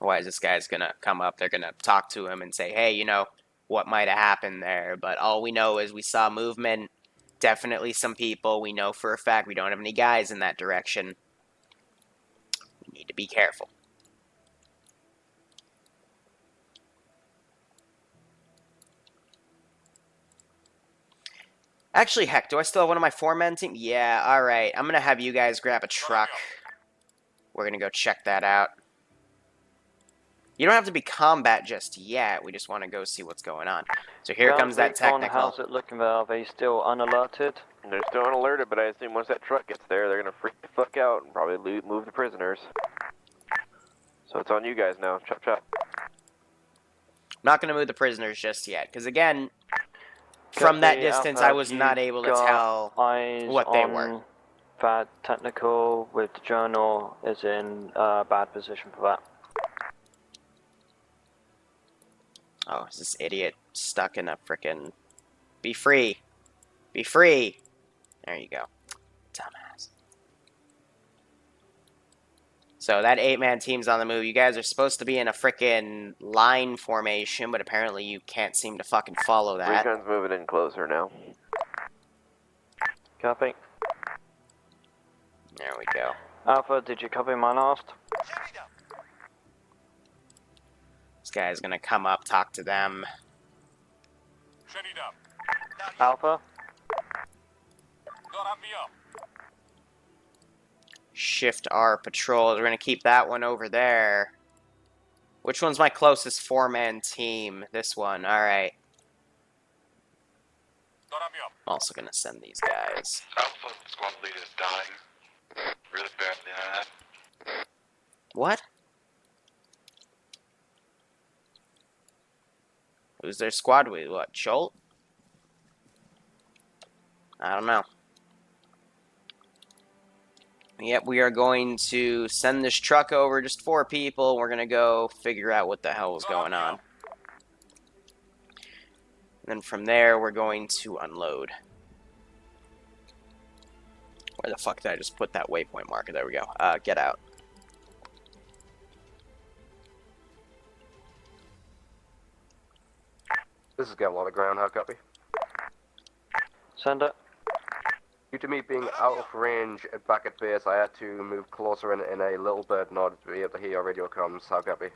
Otherwise, this guy's going to come up, they're going to talk to him and say, hey, you know, what might have happened there? But all we know is we saw movement, definitely some people. We know for a fact we don't have any guys in that direction. We need to be careful. Actually, heck, do I still have one of my 4-man team? Yeah, alright. I'm going to have you guys grab a truck. We're going to go check that out. You don't have to be combat just yet. We just want to go see what's going on. So here comes that technical. How's it looking there? Are they still unalerted? They're still unalerted, but I assume once that truck gets there, they're going to freak the fuck out and probably move the prisoners. So it's on you guys now. Chop, chop. I'm not going to move the prisoners just yet. Because again, from that distance, I was not able to tell what they were. That technical with the journal is in a bad position for that. Oh, is this idiot stuck in a frickin'... Be free. Be free. There you go. Dumbass. So that 8-man team's on the move. You guys are supposed to be in a frickin' line formation, but apparently you can't seem to fucking follow that. Recon's moving in closer now. Copy. There we go. Alpha, did you copy my last? This guy's gonna come up, talk to them. Alpha? Shift our patrols. We're gonna keep that one over there. Which one's my closest four-man team? This one. All right. I'm also gonna send these guys. Alpha squad leader is dying. Really badly. What? Who's their squad with? What? Scholt? I don't know. Yep, we are going to send this truck over, just 4 people. We're gonna go figure out what the hell is going on. And then from there, we're going to unload. Where the fuck did I just put that waypoint marker? There we go. Get out. This is getting a lot of ground. How copy? Send it. Due to me being out of range back at base, I had to move closer in a little bit in order to be able to hear your radio comms. How copy?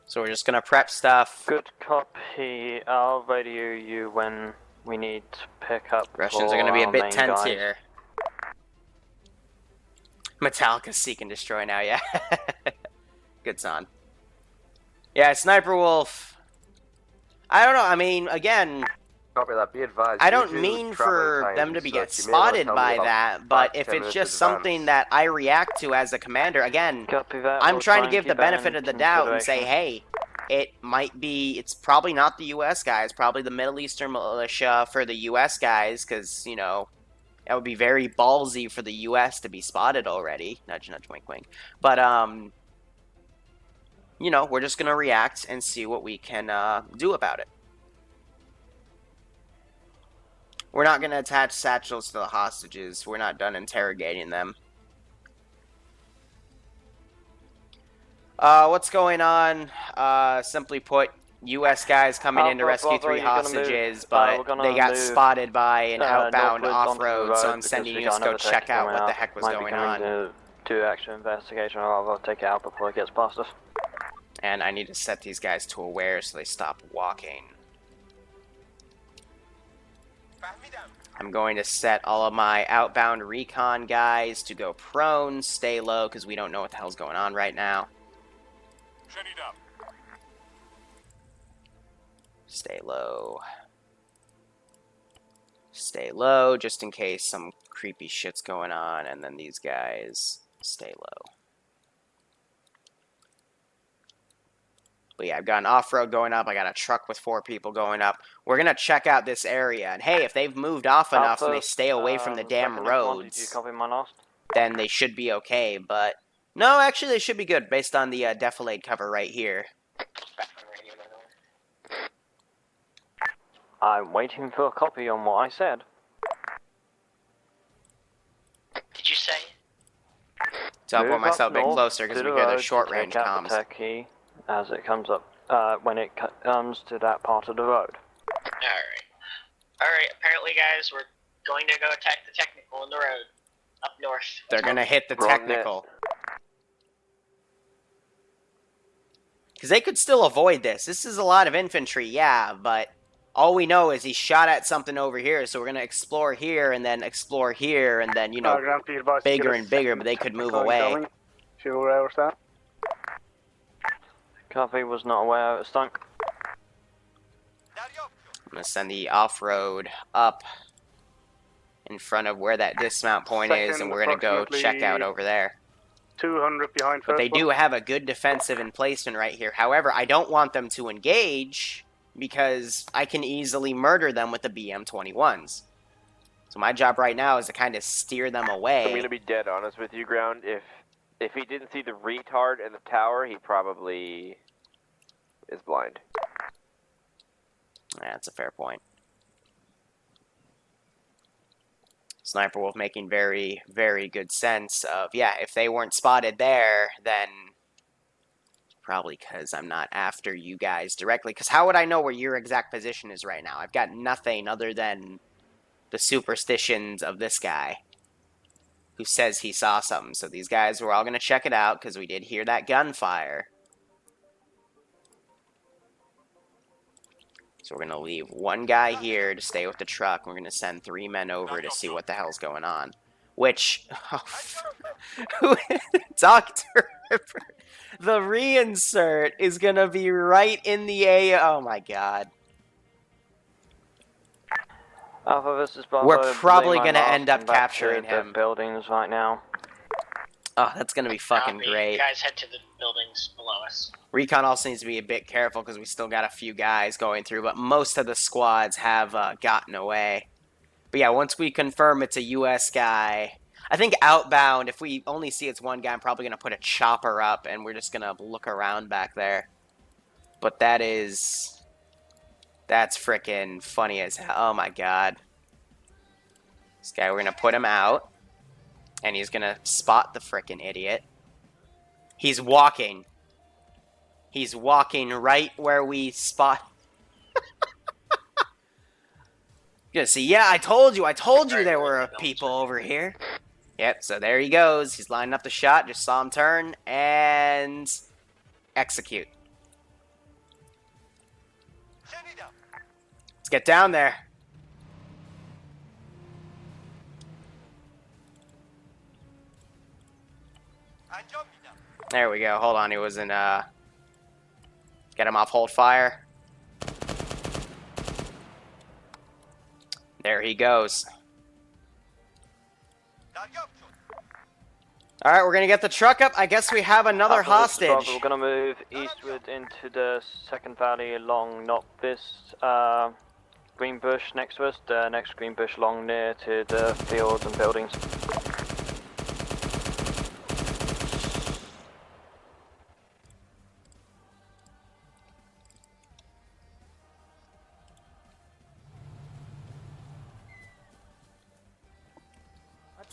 So we're just gonna prep stuff. Good copy. I'll radio you when we need to pick up. Russians are gonna be a bit tense here. Metallica's seek and destroy now, yeah. Good son. Yeah, Sniper Wolf. I don't know, I mean, again, Copy that. Be advised. I don't mean for them to be get spotted by that, but if it's just something that I react to as a commander, again, I'm trying to give the benefit of the doubt and say, hey, it might be, it's probably not the U.S. guys, probably the Middle Eastern militia for the U.S. guys, because, you know, that would be very ballsy for the U.S. to be spotted already. Nudge, nudge, wink, wink. But, you know, we're just going to react and see what we can do about it. We're not going to attach satchels to the hostages. We're not done interrogating them. What's going on? Simply put, U.S. guys coming in to rescue 3 hostages, but they got spotted by an outbound off-road, so I'm sending you to go check out what the heck was going on. Do actual investigation, or I'll take it out before it gets past us. And I need to set these guys to aware so they stop walking. I'm going to set all of my outbound recon guys to go prone, stay low, because we don't know what the hell's going on right now. Stay low. Stay low, just in case some creepy shit's going on, and then these guys stay low. But yeah, I've got an off-road going up. I got a truck with 4 people going up. We're going to check out this area. And hey, if they've moved off enough and they stay away from the damn roads, Did you copy my last? then they should be okay. But no, actually, they should be good based on the defilade cover right here. I'm waiting for a copy on what I said. Did you say? Teleport myself a bit closer because we hear the short-range comms. Key as it comes up, when it comes to that part of the road. Alright, apparently guys, we're going to go attack the technical on the road, up north. They're gonna hit the technical. Because they could still avoid this. This is a lot of infantry, yeah, but all we know is he shot at something over here, so we're gonna explore here, and then explore here, and then, you know, bigger and bigger, but they could move away. Copy, was not aware it stunk. I'm going to send the off-road up in front of where that dismount point is, and we're going to go check out over there. 200 behind. But they do have a good defensive emplacement right here. However, I don't want them to engage because I can easily murder them with the BM-21s. So my job right now is to kind of steer them away. I'm going to be dead honest with you, Ground. If he didn't see the retard in the tower, he probably is blind. That's a fair point. Sniper Wolf making very, very good sense of, yeah, if they weren't spotted there, then probably because I'm not after you guys directly. Because how would I know where your exact position is right now? I've got nothing other than the superstitions of this guy who says he saw something. So these guys were all going to check it out because we did hear that gunfire. So we're going to leave one guy here to stay with the truck. We're going to send 3 men over to see what the hell's going on. Which... Oh, Doctor... The reinsert is gonna be right in the A. Oh my god. Alpha, this is Bravo. We're probably Lima gonna Mars, end up come back capturing to him. The buildings right now. Oh, that's gonna be fucking Copy. great. You guys head to the buildings below us. Recon also needs to be a bit careful because we still got a few guys going through, but most of the squads have gotten away. But yeah, once we confirm it's a U.S. guy, I think outbound, if we only see it's one guy, I'm probably going to put a chopper up and we're just going to look around back there. But that's freaking funny as hell. Oh my god. This guy, we're going to put him out. And he's going to spot the freaking idiot. He's walking. He's walking right where we spot. Yeah, see, yeah, I told you there were people over here. Yep, so there he goes. He's lining up the shot, just saw him turn, and execute. Let's get down there. There we go. Hold on, he was in, get him off hold fire. There he goes. Alright, we're gonna get the truck up. I guess we have another hostage. We're gonna move eastward into the second valley along, not this green bush next to us, the next green bush along near to the fields and buildings.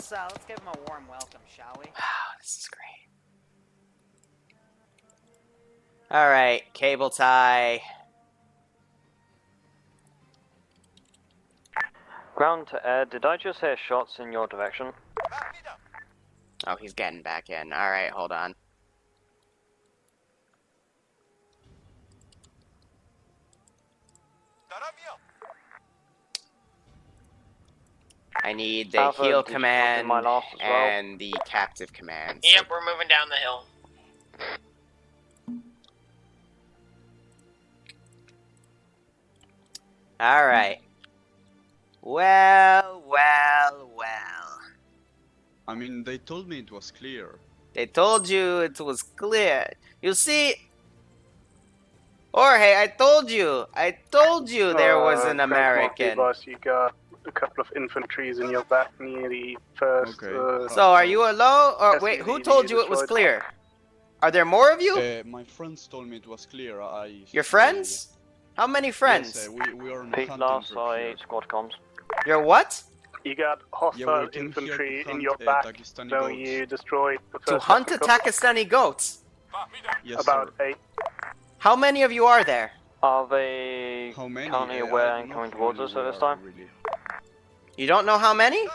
Let's give him a warm welcome, shall we? This is great. Alright, cable tie. Ground to air, did I just hear shots in your direction? Oh, he's getting back in. Alright, hold on. I need the Alpha, heal did you command copy my last as well? and the captive command. Yep, we're moving down the hill. Alright. Well. I mean, they told me it was clear. They told you it was clear. You see, Jorge, I told you there was an American. Boss, you got a couple of infantries in your back near the first. Okay. So are you alone? Or wait, who told you it was clear? Are there more of you? My friends told me it was clear. Your friends? How many friends? Yes, we are on Peak hunting last trip here. I squad comms. Your what? You got hostile we're here infantry to in hunt, your back, Dagestani so goats. you destroyed the first. To hunt the Pakistani goats. Yes, About sir. 8. How many of you are there? Are they How many? currently I aware don't and know coming how towards many us we at this are, time? really. You don't know how many?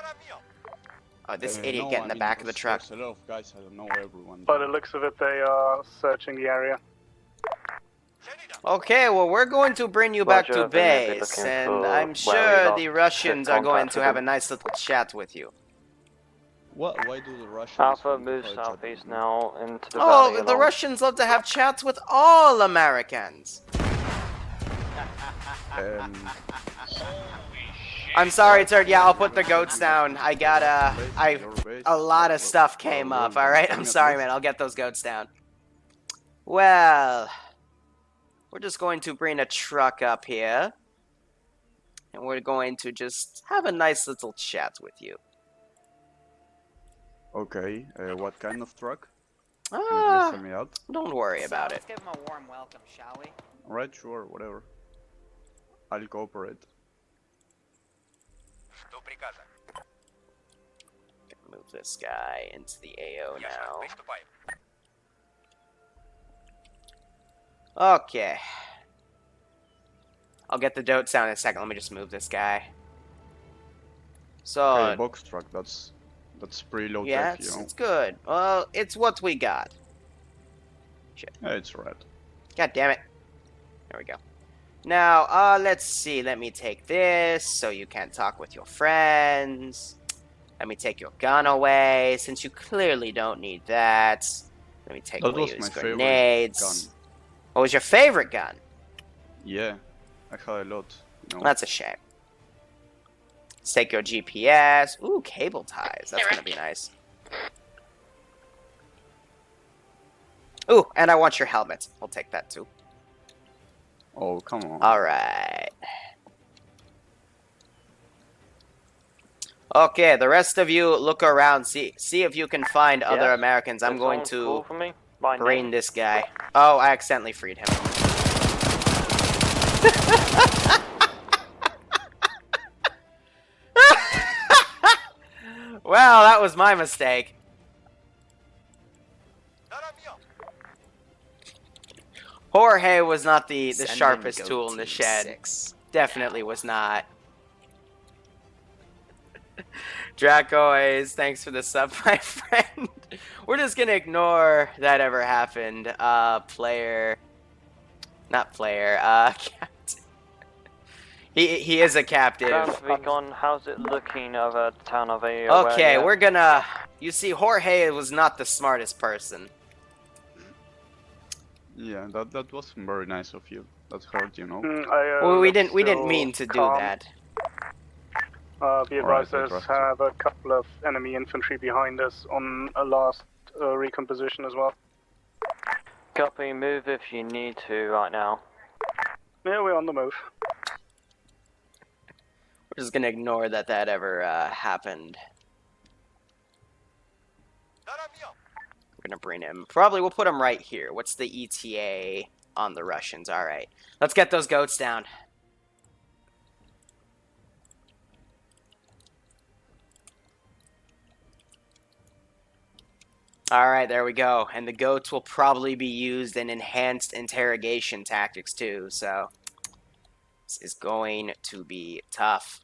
Oh, this idiot No, get in I the mean, back of the because truck. There's a lot of guys, I don't know everyone. By the looks of it, they are searching the area. Okay, well, we're going to bring you back to Roger, they may be base, looking and for I'm where sure we the lost Russians are going contact to with have a them. nice little chat with you. What? Why do the Russians Alpha want to moves fight southeast Saddam? now into the valley Oh, the along. Russians love to have chats with all Americans. I'm sorry, Turd. Yeah, I'll put the goats down. I got a lot of stuff came up. All right, I'm sorry, man. I'll get those goats down. Well, we're just going to bring a truck up here, and we're going to just have a nice little chat with you. Okay, what kind of truck? Can you please tell me out? Don't worry about it. Let's give him a warm welcome, shall we? Alright, sure, whatever. I'll cooperate. Move this guy into the AO now. Okay. I'll get the dote sound in a second. Let me just move this guy. So, Okay, box truck, that's pretty low yeah, tech, you know. it's good. Well, it's what we got. Shit. Yeah, it's right. God damn it. There we go. Now, let's see. Let me take this so you can't talk with your friends. Let me take your gun away since you clearly don't need that. Let me take That away was his my favorite grenades. gun. What was your favorite gun? Yeah, I had a lot. You know. That's a shame. Let's take your GPS. Ooh, cable ties. That's gonna be nice. Ooh, and I want your helmet. We'll take that too. Oh, come on. Alright. Okay, the rest of you look around. See if you can find other Yes? Americans. I'm Did going someone to call for me by brain name? this guy. Oh, I accidentally freed him. Well, that was my mistake. Jorge was not the Send in sharpest Goat tool in the Team shed. 6. Definitely was not. Dracois, thanks for the sub, my friend. We're just gonna ignore that ever happened. Player. Not player, captain. He is a captive. Ground Recon, how's it looking over the town of A? Okay, we're gonna... You see, Jorge was not the smartest person. Yeah, that wasn't very nice of you. That hurt, you know. Well, we didn't mean to do that. Be advised, there's have a couple of enemy infantry behind us on a last recon position as well. Copy, move if you need to right now. Yeah, we're on the move. We're just gonna ignore that ever happened. We're gonna bring him. Probably we'll put him right here. What's the ETA on the Russians? All right, let's get those goats down. All right, there we go. And the goats will probably be used in enhanced interrogation tactics too. So this is going to be tough.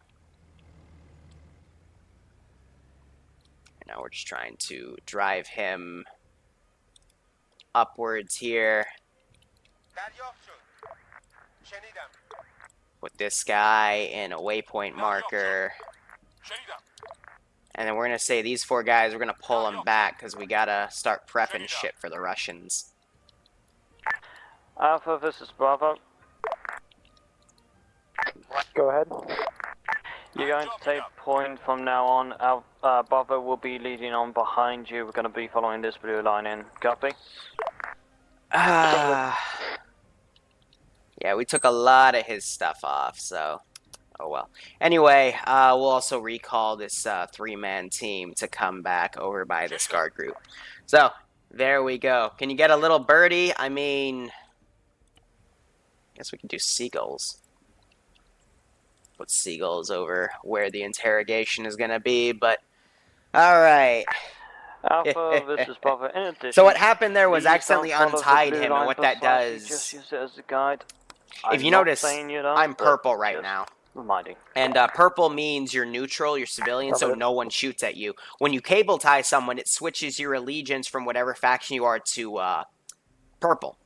Now we're just trying to drive him upwards here. Put this guy in a waypoint marker. And then we're going to say these 4 guys, we're going to pull them back because we got to start prepping shit for the Russians. Alpha, this is Bravo. Go ahead. You're going to take point from now on. Bravo will be leading on behind you. We're going to be following this blue line in. Copy? Yeah, we took a lot of his stuff off, so... Oh well. Anyway, we'll also recall this 3-man team to come back over by this guard group. So, there we go. Can you get a little birdie? I mean... I guess we can do seagulls. Put seagulls over where the interrogation is going to be, but... Alright. Alpha, this is Bravo. In addition, so what happened there was please accidentally don't follow untied the blue him, and line what that precisely, does... Just use it as a guide. If you notice, I'm purple right now. Reminding. And purple means you're neutral, you're civilian, so no one shoots at you. When you cable tie someone, it switches your allegiance from whatever faction you are to purple.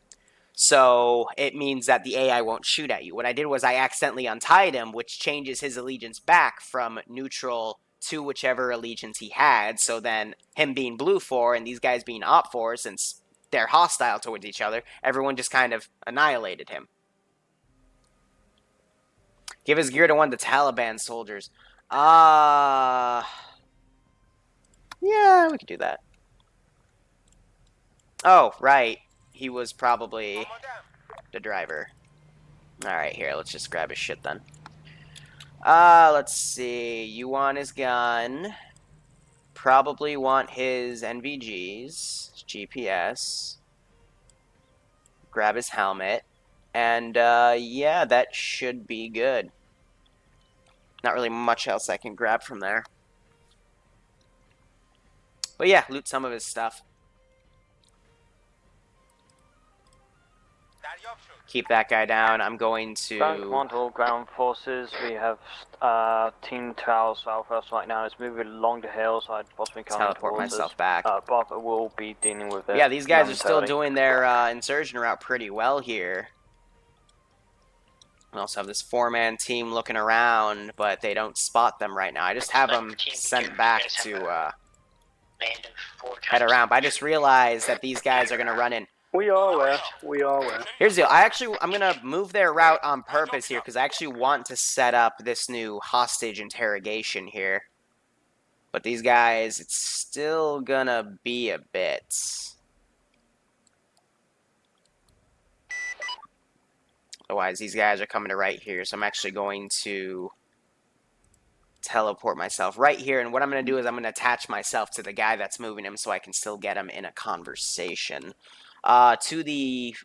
So it means that the AI won't shoot at you. What I did was I accidentally untied him, which changes his allegiance back from neutral to whichever allegiance he had. So then him being blue 4 and these guys being op 4, since they're hostile towards each other, everyone just kind of annihilated him. Give his gear to one of the Taliban soldiers. Yeah, we could do that. Oh, right. He was probably the driver. Alright, here, let's just grab his shit then. Let's see. You want his gun. Probably want his NVGs, his GPS. Grab his helmet. And, yeah, that should be good. Not really much else I can grab from there. But yeah, loot some of his stuff. Keep that guy down. I'm going to... Ground command, all ground forces. We have Team Tower southwest right now. It's moving along the hillside, possibly coming teleport myself back. Bravo will be dealing with it. Yeah, these guys are still doing their insurgent route pretty well here. We also have this 4-man team looking around, but they don't spot them right now. I just have them sent back to band of 4 head around. But I just realized that these guys are gonna run in. We are aware. We are aware. Here's the deal. I'm gonna move their route on purpose here because I actually want to set up this new hostage interrogation here. But these guys, it's still gonna be a bit. Otherwise, these guys are coming to right here, so I'm actually going to teleport myself right here. And what I'm going to do is I'm going to attach myself to the guy that's moving him so I can still get him in a conversation. To the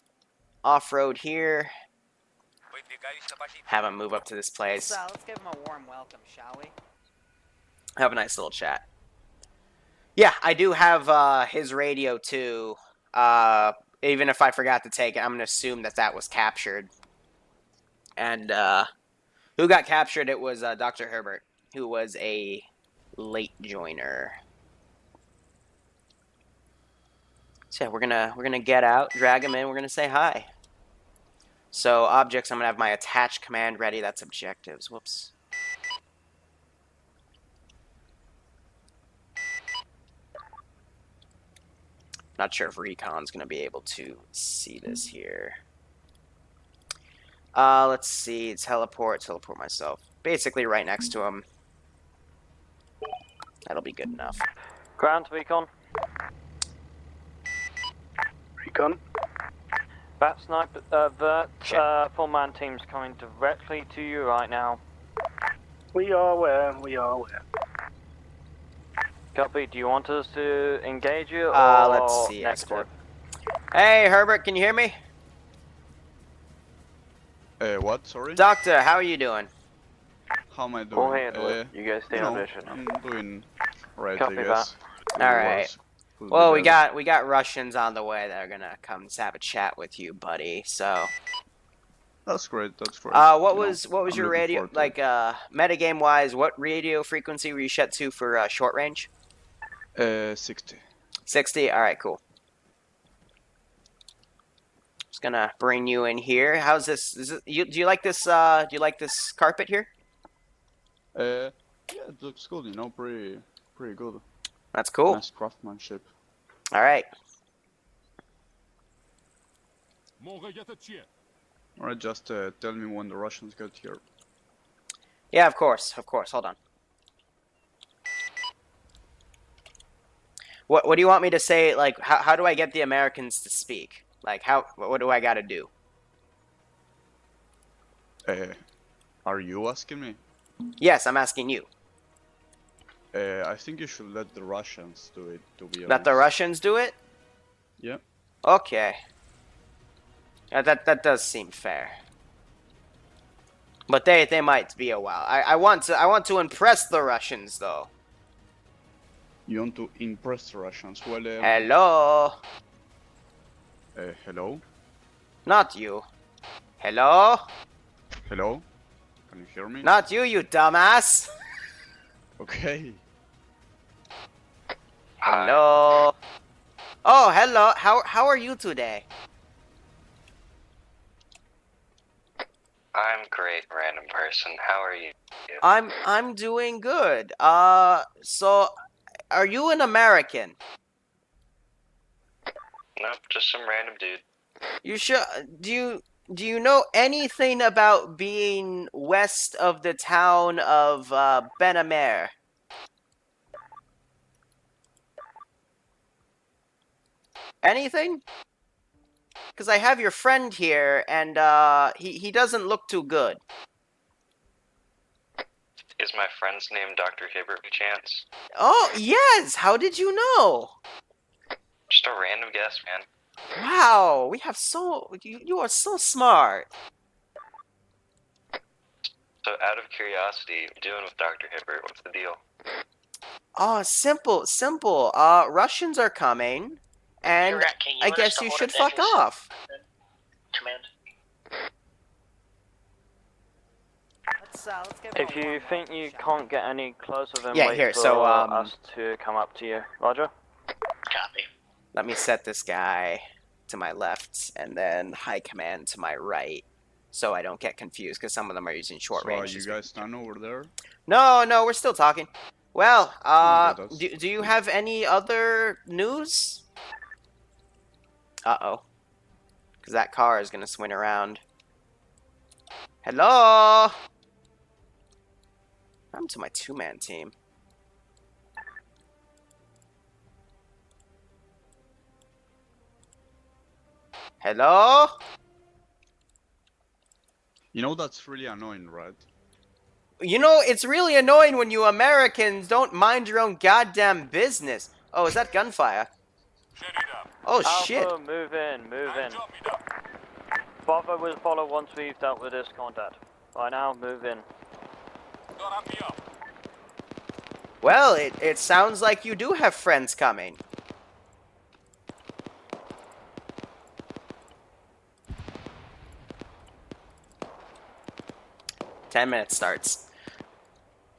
off-road here. Have him move up to this place. Let's give him a warm welcome, shall we? Have a nice little chat. Yeah, I do have his radio too. Even if I forgot to take it, I'm going to assume that that was captured. And who got captured? It was Dr. Herbert, who was a late joiner. So yeah, we're gonna get out, drag him in. We're gonna say hi. So objects, I'm gonna have my attach command ready. That's objectives. Whoops. Not sure if Recon's gonna be able to see this here. Let's see. Teleport myself. Basically right next to him. That'll be good enough. Ground Recon. Recon. Bat sniper, Vert, 4-man team's coming directly to you right now. We are aware. We are aware. Copy. Do you want us to engage you or let's see. negative? Escort. Hey, Herbert, can you hear me? What? Sorry? Doctor, how are you doing? How am I doing? We'll handle it. You guys stay on mission. I'm doing right, Copy I guess. Alright. Well, we got Russians on the way that are gonna come have a chat with you, buddy. So that's great. That's great. what was your radio like? Metagame wise, what radio frequency were you set to for short range? 60. 60. All right, cool. Just gonna bring you in here. How's this? Do you like this? Do you like this carpet here? Yeah, it looks good. You know, pretty good. That's cool. Nice craftsmanship. All right. Alright, just tell me when the Russians get here. Yeah, of course. Hold on. What do you want me to say? Like, how do I get the Americans to speak? Like, what do I gotta do? Are you asking me? Yes, I'm asking you. I think you should let the Russians do it, to be honest. Let the Russians do it? Yeah. Okay. That does seem fair. But they might be a while. I want to impress the Russians though. You want to impress the Russians? Well, hello. Hello. Not you. Hello. Hello. Can you hear me? Not you, you dumbass. Okay. Hello. Oh, hello. How are you today? I'm great, random person. How are you? I'm doing good. So are you an American? Nope, just some random dude. You sure? Do you know anything about being west of the town of Benamer? Anything? Because I have your friend here, and he doesn't look too good. Is my friend's name Dr. Hibbert, by chance? Oh, yes! How did you know? Just a random guess, man. Wow, we have you are so smart. So, out of curiosity, what are you doing with Dr. Hibbert? What's the deal? Oh, simple. Russians are coming, and I guess you should fuck off. Command. Let's give If you think you can't get any closer, then Yeah, wait here, for so, us to come up to you. Roger. Copy. Let me set this guy to my left, and then high command to my right, so I don't get confused, because some of them are using short range. Are you guys done over there? No, we're still talking. Well, Okay, do you have any other news? Uh-oh. Because that car is going to swing around. Hello? I'm to my two-man team. Hello? You know that's really annoying, right? You know, it's really annoying when you Americans don't mind your own goddamn business. Oh, is that gunfire? Oh, shit. Alpha, move in. Bravo will follow once we've dealt with this contact. Right now, move in. Well, it sounds like you do have friends coming. Ten minutes starts.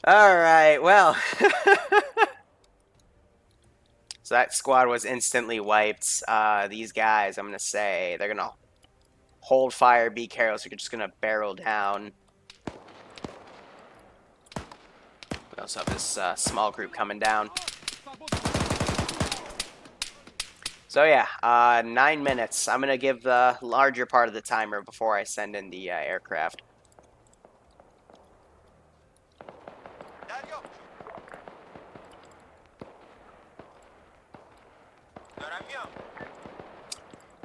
Alright, well. So that squad was instantly wiped. These guys, I'm going to say, they're going to hold fire, be careful, so you're just going to barrel down. We also have this small group coming down. So yeah, 9 minutes. I'm going to give the larger part of the timer before I send in the aircraft.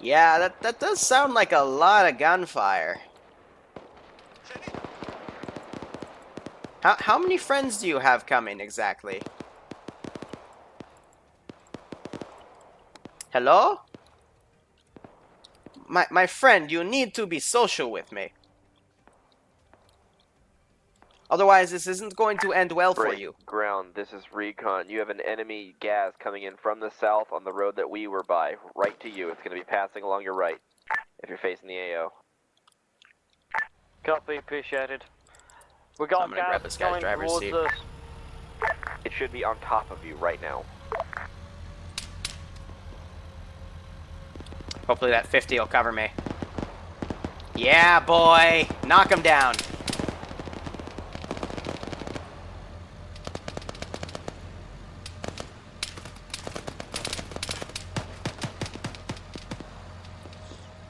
Yeah, that does sound like a lot of gunfire. How many friends do you have coming exactly? Hello? My friend, you need to be social with me. Otherwise, this isn't going to end well for you. Ground, this is Recon. You have an enemy gas coming in from the south on the road that we were by, right to you. It's going to be passing along your right, if you're facing the AO. Copy, appreciated. We got I'm gonna grab this guy's driver's seat. us. It should be on top of you right now. Hopefully that 50 will cover me. Yeah, boy! Knock him down.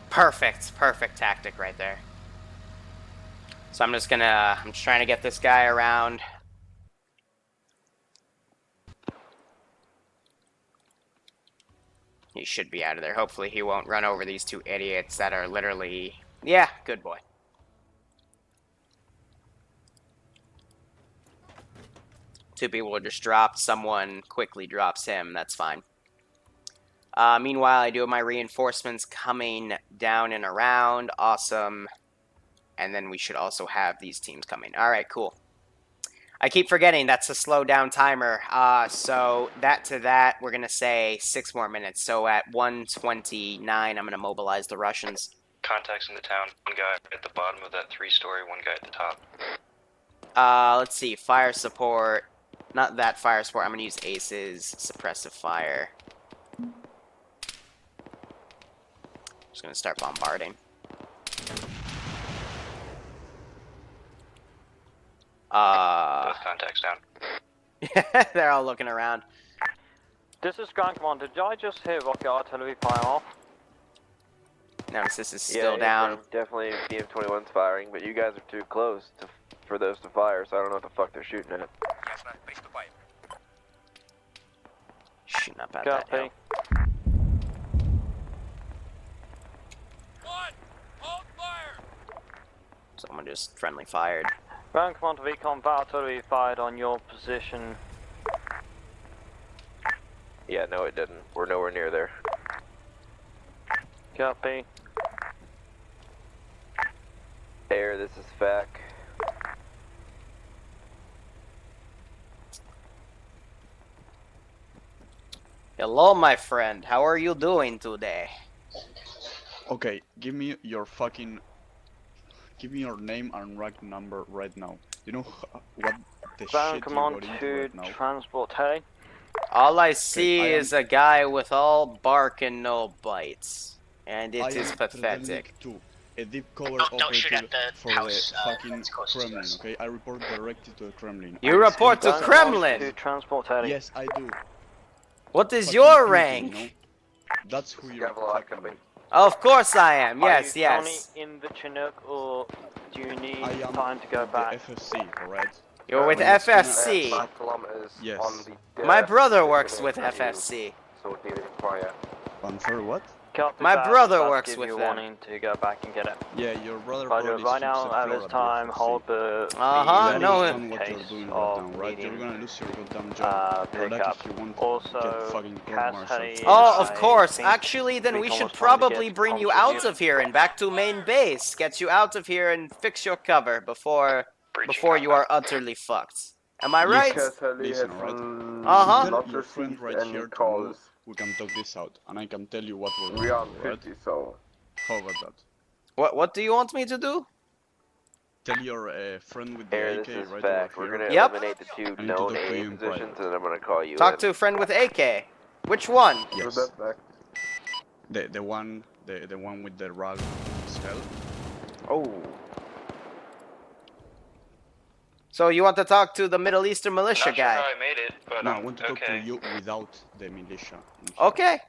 Perfect tactic right there. So I'm just trying to get this guy around. He should be out of there. Hopefully he won't run over these two idiots that are literally... Yeah, good boy. Two people were just dropped. Someone quickly drops him. That's fine. Meanwhile, I do have my reinforcements coming down and around. Awesome. And then we should also have these teams coming. Alright, cool. I keep forgetting that's a slow down timer. So that to that, we're going to say 6 more minutes. So at 1:29, I'm going to mobilize the Russians. Contacts in the town. One guy at the bottom of that 3-story, one guy at the top. Let's see. Fire support. Not that fire support. I'm going to use aces. Suppressive fire. Just going to start bombarding. Both contacts down. They're all looking around. This is Grand Commander. Did I just hear rocket artillery fire off? Nemesis is still down. Definitely BM-21's firing, but you guys are too close for those to fire, so I don't know what the fuck they're shooting at. Shooting up at that hill. Someone just friendly fired. Ground Commander Recon, artillery fired on your position. Yeah, no it didn't. We're nowhere near there. Copy. Air, this is FAC. Hello, my friend. How are you doing today? Okay, give me your fucking... Give me your name and rack number right now. You know what the Ground shit Command you got into to right now? transport heli. All I see is a guy with all bark and no bites. And it is pathetic. a deep cover don't shoot operative at the for house, the fucking that's closest to Kremlin, us. okay? I report directly to the Kremlin. You report to Kremlin? To transport heli. Yes, I do. What is Fucking your Putin, rank? You know? That's who you're talking about. Of course I am. Are Yes, you yes. currently in the Chinook, or do you need I am time to go back? the FFC, alright? You're with When it's gonna- FFC. 5 kilometers Yes. on the, My brother it's works gonna with tell you, FFC. So they require. For what? Copy My that, brother I'll works give with you a them. warning to go back and get it. Yeah, your brother Roger, probably right sleeps now, at secure this the time, FFC. hold the Uh-huh, no, That is what you're case doing of right now, right? You're medium, gonna lose your goddamn job. You're lucky pickup. if you want Also, to get fucking Cass court-martialed. Heli- Oh, of I course. think Actually, then we Recon should was trying to probably get bring you comms out with you. of here and back to main base. Get you out of here and fix your cover before you are utterly fucked. Am I right? Listen, alright? Uh-huh. Tell your friend right here to move. We can talk this out, and I can tell you what we're We are doing, right? 50, so. How about that? What do you want me to do? Tell your friend with the Here, AK this is right Spec. over We're here. gonna Yep. eliminate the 2 I need to known talk to AA you in positions, private. and I'm gonna call you Talk in. to a friend with AK. Which one? Yes. The one with the rag spell. Oh. So you want to talk to the Middle Eastern militia Not sure guy? how I made it, but No, I want to talk to okay. you without the militia. Okay.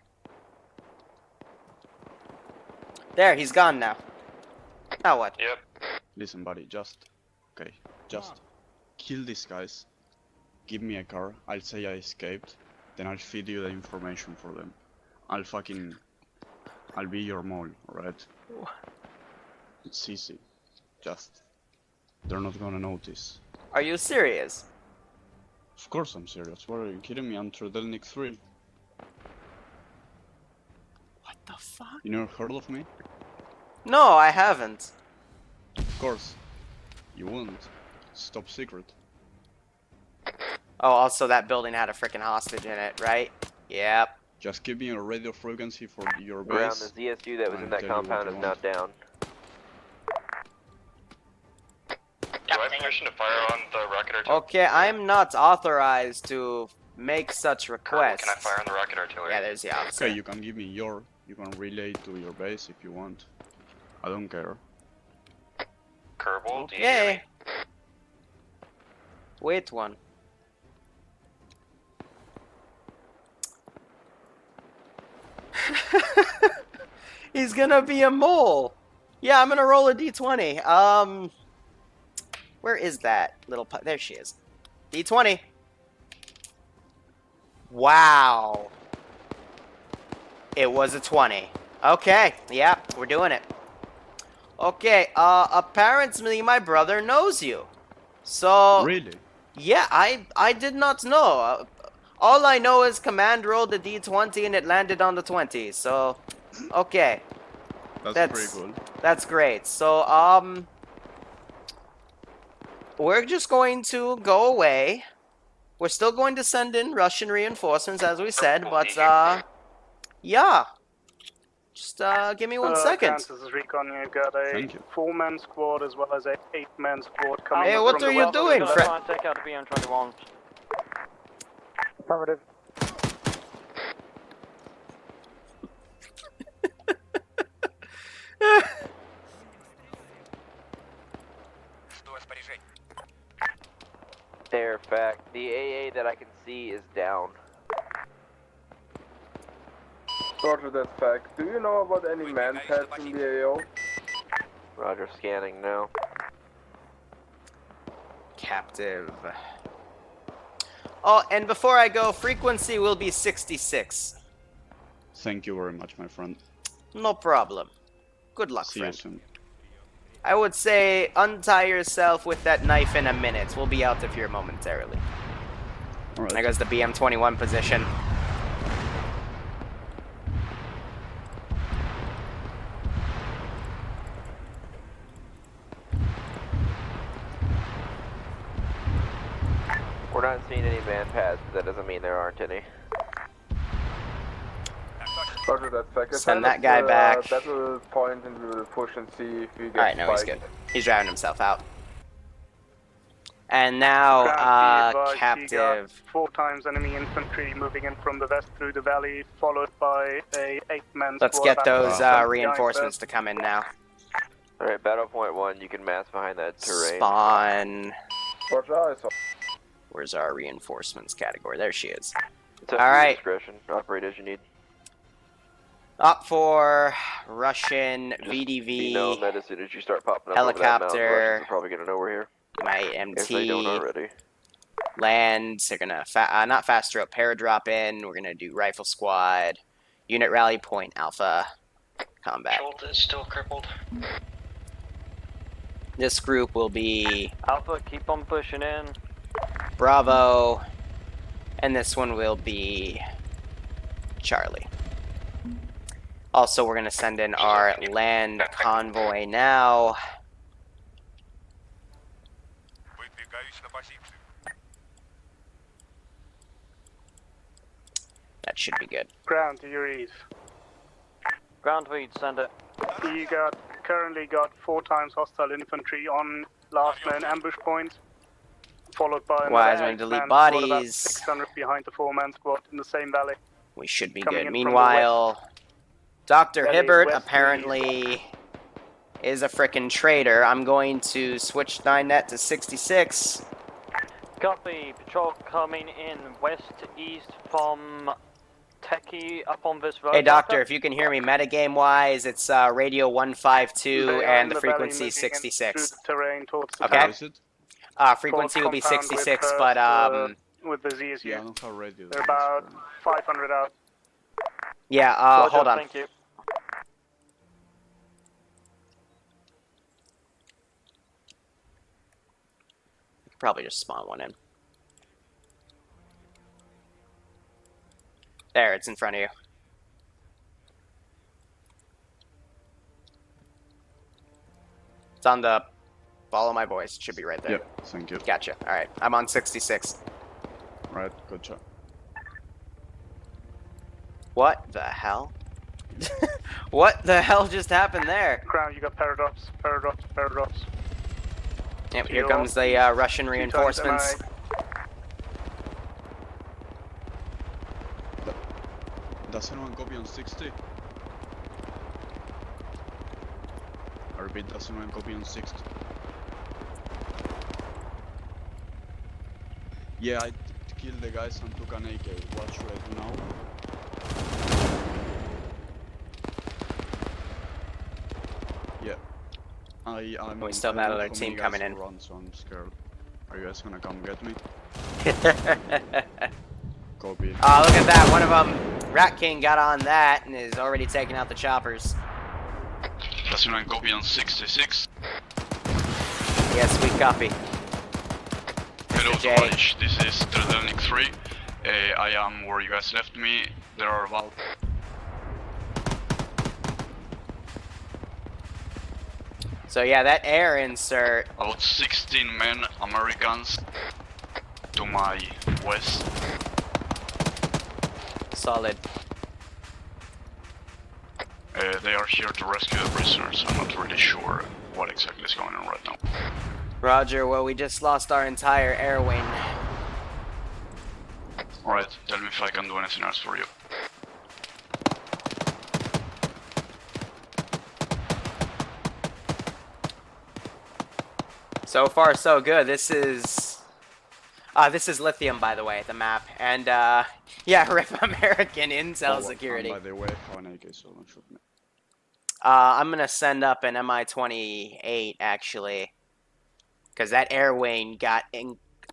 There, he's gone now. Now what? Yep. Listen, buddy, just kill these guys. Give me a car. I'll say I escaped. Then I'll feed you the information for them. I'll be your mole, alright? It's easy. They're not gonna notice. Are you serious? Of course I'm serious. What are you kidding me? I'm Tredelnik 3. What the fuck? You never heard of me? No, I haven't. Of course. You won't. It's top secret. Oh, also that building had a freaking hostage in it, right? Yep. Just give me a radio frequency for your Ground, base. the ZSU that was and in that tell you what compound you is now want. down. Do I have permission to fire on the rocket artillery? Okay, I'm not authorized to make such requests. Can I fire on the rocket artillery? Yeah, there's the officer. Okay, you can give me you can relay to your base if you want. I don't care. Kerbal, do you hear Okay. me? Wait one. He's gonna be a mole. Yeah, I'm gonna roll a d20. Where is that little there she is. D20. Wow. It was a 20. Okay, yeah, we're doing it. Okay, apparently my brother knows you. So Really? yeah, I did not know. All I know is command rolled the d20 and it landed on the 20. So, okay. That's pretty cool. That's great. So, we're just going to go away. We're still going to send in Russian reinforcements, as we said, but, yeah. Just, give me 1 second. This is Recon. You got a 4-man squad as well as a 8-man squad coming Hey, up what from are the you west. doing, Let's Fred? try and take out the BM21. Affirmative. There, fact. The AA that I can see is down. Roger that fact. Do you know about any man pads in the AO? Roger, scanning now. Captive. Oh, and before I go, frequency will be 66. Thank you very much, my friend. No problem. Good luck, See friend. you soon. I would say untie yourself with that knife in a minute. We'll be out of here momentarily. All right. There goes the BM21 position. We're not seeing any man pads, but that doesn't mean there aren't any. Roger that fact. Send that guy back. Battle point and we will push and see if we get Alright, no, he's spiked. good. He's driving himself out. And now, You captive. got 4 times enemy infantry moving in from the west through the valley, followed by a 8-man Let's squad get those back from the reinforcements to come in now. Alright, battle point 1, you can mass behind that terrain. Spawn. Roger, I saw. Where's our reinforcements category? There she is. It's up to your Alright. discretion. Operate as you need. Up for Russian Just VDV. Be known that as soon as you start popping up helicopter. over that mountain, Russians are probably gonna know we're here. My If they don't MT. already. Land. They're gonna not fast stroke paradrop in. We're gonna do rifle squad. Unit rally point alpha. Combat. Schultz is still crippled. This group will be Alpha, keep on pushing in. Bravo, and this one will be Charlie. Also, we're going to send in our land convoy now. That should be good. Ground, do you read? Ground read, send it. You currently got 4 times hostile infantry on last man ambush point, followed by Wise another man delete 8-man squad about bodies. 600 behind the 4-man squad in the same valley. We should be Coming good. in from the Meanwhile, Dr. Valley Hibbert west, apparently is a frickin' traitor. I'm going to switch 9net to 66. Copy. Patrol coming in west to east from Techie up on this road. Hey, Doctor, if you can hear me metagame-wise, it's radio 152 They are and in the the valley frequency moving in 66. through the terrain towards the Okay. town. Frequency will be Compound 66, with, but, with the ZSU. Yeah, I don't have radio. They're about 500 out. yeah, Roger, hold on. Thank you. Probably just spawn one in. There, it's in front of you. It's on the... Follow my voice. It should be right there. Yep, thank you. Gotcha. Alright, I'm on 66. Right, gotcha. What the hell? What the hell just happened there? Ground, you got paradox. Yep, here comes the Russian reinforcements. Does anyone copy on 60? I repeat, does anyone copy on 60? Yeah, I killed the guys and took an AK. What should I do now? Yeah. I'm We still have I don't another know how team many coming guys in. Run, so I'm scared. Are you guys gonna come get me? Copy. Look at that. One of them, Rat King, got on that and is already taking out the choppers. Does anyone copy on 66? Yes, we copy. Hello, Jay. Spanish. This is Tredenic 3. I am where you guys left me. There are about... So yeah, that air insert. About 16 men, Americans, to my west. Solid. They are here to rescue the prisoners. I'm not really sure what exactly is going on right now. Roger, well, we just lost our entire air wing. Alright, tell me if I can do anything else for you. So far, so good. This is Lithium, by the way, the map. And, yeah, RIP American Intel Security. By the way, how an AK, so don't shoot me. I'm gonna send up an Mi-28, actually. Because that air wing got...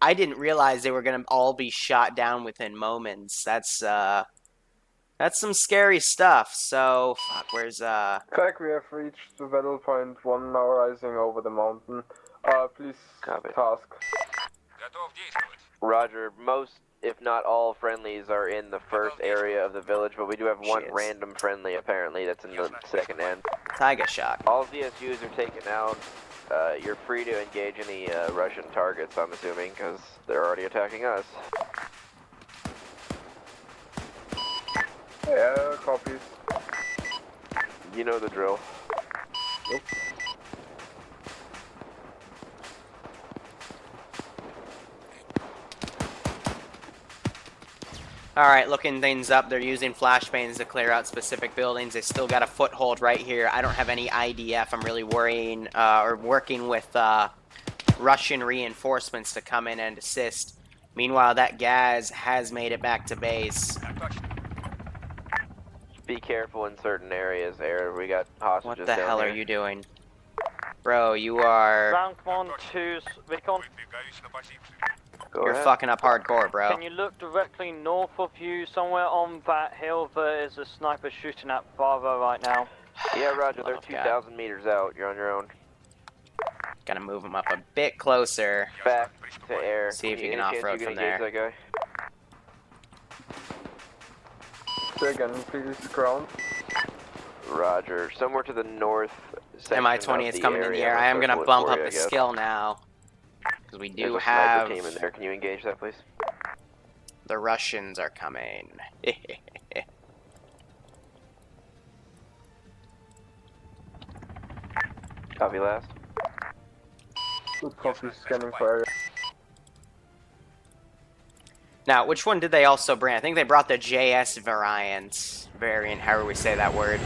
I didn't realize they were gonna all be shot down within moments. That's some scary stuff. So, fuck, where's, Craig, we have reached the battle point 1 now, rising over the mountain. Please, Copy. task. Roger, most, if not all, friendlies are in the first area of the village, but we do have one random friendly, apparently, that's in the second end. Tiger Shock. All ZSUs are taken out. You're free to engage any Russian targets, I'm assuming, because they're already attacking us. Yeah, copies. You know the drill. Nope. Alright, looking things up. They're using flashbangs to clear out specific buildings. They still got a foothold right here. I don't have any IDF. I'm really worrying, or working with, Russian reinforcements to come in and assist. Meanwhile, that Gaz has made it back to base. Be careful in certain areas there. We got hostages What the hell down are here. you doing? Bro, you are... Ground command 2, recon. You're fucking up hardcore, bro. Can you look directly north of you, somewhere on that hill? There is a sniper shooting at Bravo right now. Yeah, roger. They're 2,000 meters out. You're on your own. Gotta move him up a bit closer. Back to air. See if you Any can chance off-road you from can engage there. that guy? Again, please, ground. Roger. Somewhere to the north. Mi-20 is coming in the air. I am gonna bump up the skill now. Because we do There's a have... sniper team in there. Can you engage that, please? The Russians are coming. Copy last. Good copy, scanning for area. Now, which one did they also bring? I think they brought the JS variant, however we say that word.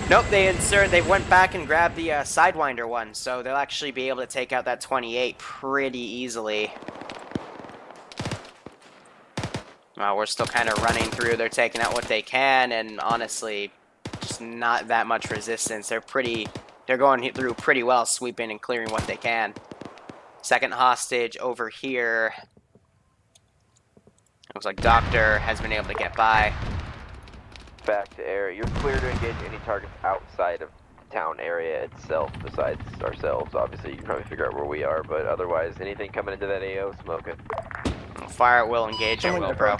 Nope, they went back and grabbed the Sidewinder one, so they'll actually be able to take out that 28 pretty easily. Well, we're still kind of running through. They're taking out what they can, and honestly, just not that much resistance. They're going through pretty well, sweeping and clearing what they can. Second hostage over here. Looks like Doctor has been able to get by. Back to air. You're clear to engage any targets outside of the town area itself, besides ourselves. Obviously, you can probably figure out where we are, but otherwise, anything coming into that AO, smoke it. Fire at will, engage at will, bro.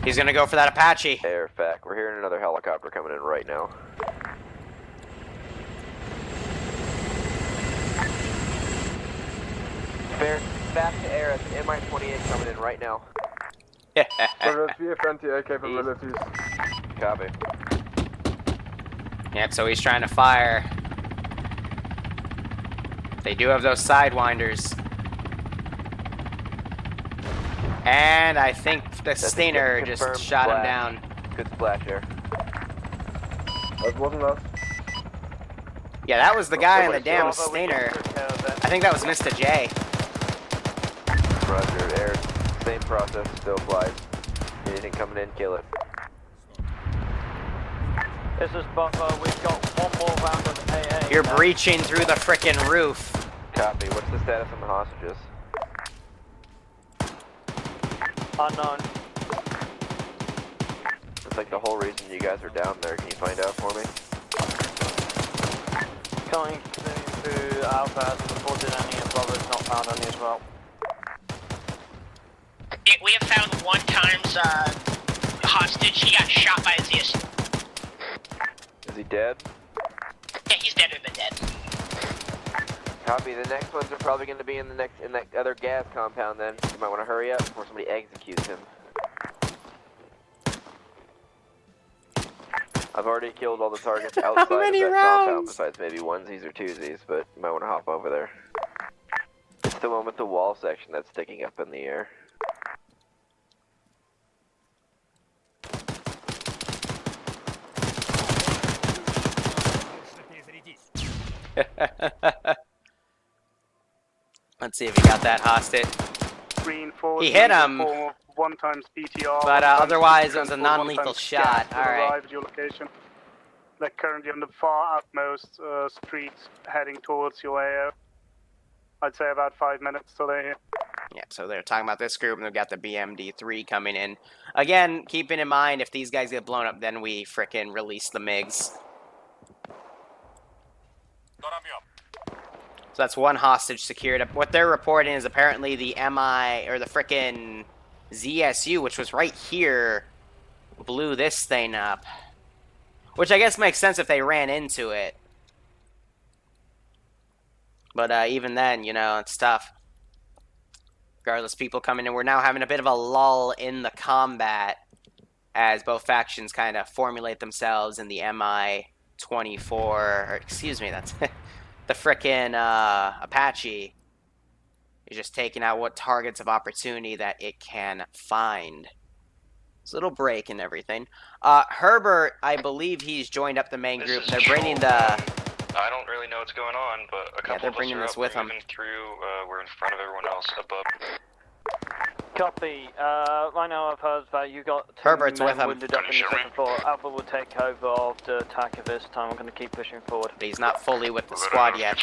He's gonna go for that Apache. Air fact. We're hearing another helicopter coming in right now. Fair. Back to air at the Mi-28 coming in right now. So we have anti-air capabilities. Copy. Yep, so he's trying to fire. They do have those Sidewinders. And I think the Stinger just shot him down. Good splash there. That wasn't us. Yeah, that was the guy in the damn Stinger. I think that was Mr. J. Roger, air. Same process, still applies. Anything coming in, kill it. This is Butler. We've got one more round of AA. You're breaching through the frickin' roof. Copy. What's the status on the hostages? Unknown. Looks like the whole reason you guys are down there. Can you find out for me? Coming to Alpha has reported any and Bravo's not found any as well. We have found one time's hostage. He got shot by a ZS. Is he dead? Yeah, he's deader than dead. Copy. The next ones are probably going to be in that other gas compound. Then you might want to hurry up before somebody executes him. I've already killed all the targets outside of that compound, besides maybe onesies or twosies. But you might want to hop over there. It's the one with the wall section that's sticking up in the air. Let's see if he got that hostage. He hit him, one times PTR, but otherwise it was a non-lethal shot. All right. Arrive at your location. They're currently on the far utmost street, heading towards your AO. I'd say about 5 minutes till they're here. Yeah, so they're talking about this group, and they've got the BMD-3 coming in. Again, keeping in mind, if these guys get blown up, then we frickin' release the MiGs. So that's one hostage secured. What they're reporting is apparently the MI, or the frickin' ZSU, which was right here, blew this thing up. Which I guess makes sense if they ran into it. But even then, you know, it's tough. Regardless, people coming in. We're now having a bit of a lull in the combat as both factions kind of formulate themselves in the MI-24, or excuse me, that's the frickin' Apache is just taking out what targets of opportunity that it can find. It's a little break and everything. Herbert, I believe he's joined up the main group. They're bringing the... I don't really know what's going on, but a couple they're of us bringing are this up. with We're them. moving through. We're in front of everyone else above. Copy. Right now I've heard that you got 2 Herbert's men with him. wounded up in the second floor. Alpha will take over of the attack at this time. I'm going to keep pushing forward. But he's not fully with the squad yet.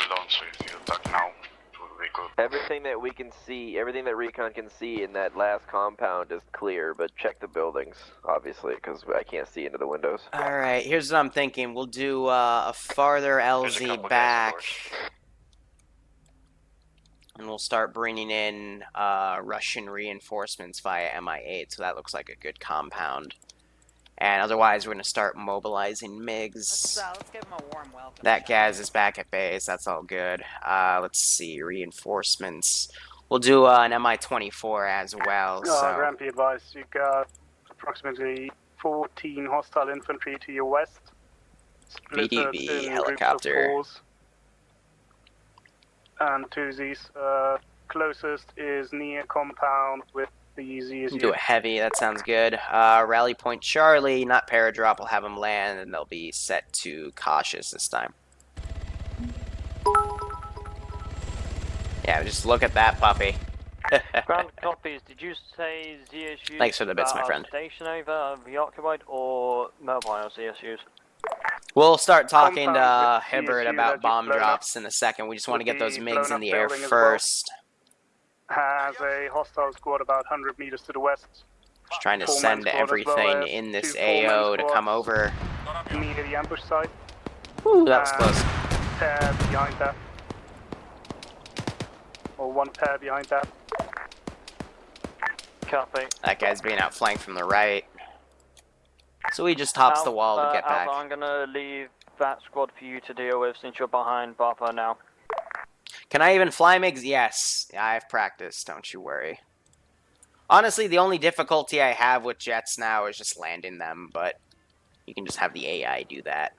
Everything that we can see, everything that Recon can see in that last compound is clear, but check the buildings, obviously, because I can't see into the windows. Alright, here's what I'm thinking. We'll do a farther LZ back. And we'll start bringing in Russian reinforcements via MI8, so that looks like a good compound. And otherwise, we're going to start mobilizing MiGs. Let's give him a warm welcome. That Gaz is back at base, that's all good. Let's see, reinforcements. We'll do an MI-24 as well, so... Grand be advised, you got approximately 14 hostile infantry to your west. Split BDV in helicopter. groups of 4s. And 2Zs. Closest is near compound with the ZSU. Do a heavy, that sounds good. Rally Point Charlie, not paradrop, we'll have them land, and they'll be set to cautious this time. Yeah, just look at that puppy. Ground copies, did you say ZSUs Thanks for the bits, my friend. stationary are reoccupied or mobile ZSUs? We'll start talking to Compound with Hibbert CSU about that bomb you've blown drops in a second. We just want to get those MiGs in the air building as first. Has a hostile squad about 100 meters to the west. Just trying to 4-man send squad as everything well as in this 2 4-man AO to come squads over. near the ambush site. Ooh, that was close. Pair behind that. Or 1 pair behind that. Copy. That guy's being outflanked from the right. So he just tops the wall to get back. Alpha, I'm gonna leave that squad for you to deal with since you're behind Bopper now. Can I even fly MiGs? Yes. Yeah, I've practiced, don't you worry. Honestly, the only difficulty I have with jets now is just landing them, but you can just have the AI do that.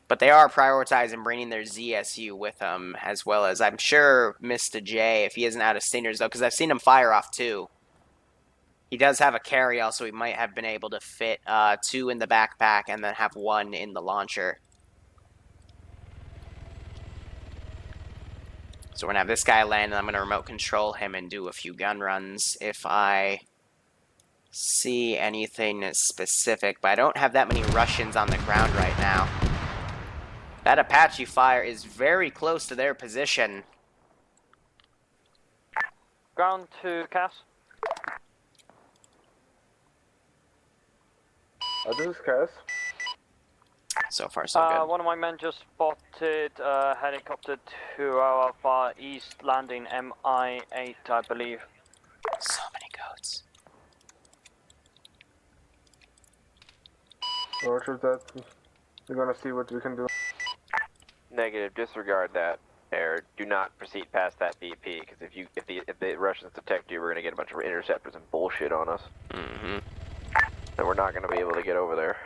But they are prioritizing bringing their ZSU with them, as well as, I'm sure, Mr. J, if he isn't out of stingers, though, because I've seen him fire off 2. He does have a carry-all, so he might have been able to fit 2 in the backpack and then have 1 in the launcher. So we're going to have this guy land, and I'm going to remote control him and do a few gun runs if I see anything specific. But I don't have that many Russians on the ground right now. That Apache fire is very close to their position. Ground to Cass. This is Cass. So far, so good. One of my men just spotted a helicopter to our far east landing, MI8, I believe. So many goats. Roger that. We're gonna see what we can do. Negative. Disregard that. Air. Do not proceed past that BP, because if the Russians detect you, we're gonna get a bunch of interceptors and bullshit on us. Mm-hmm. And we're not gonna be able to get over there.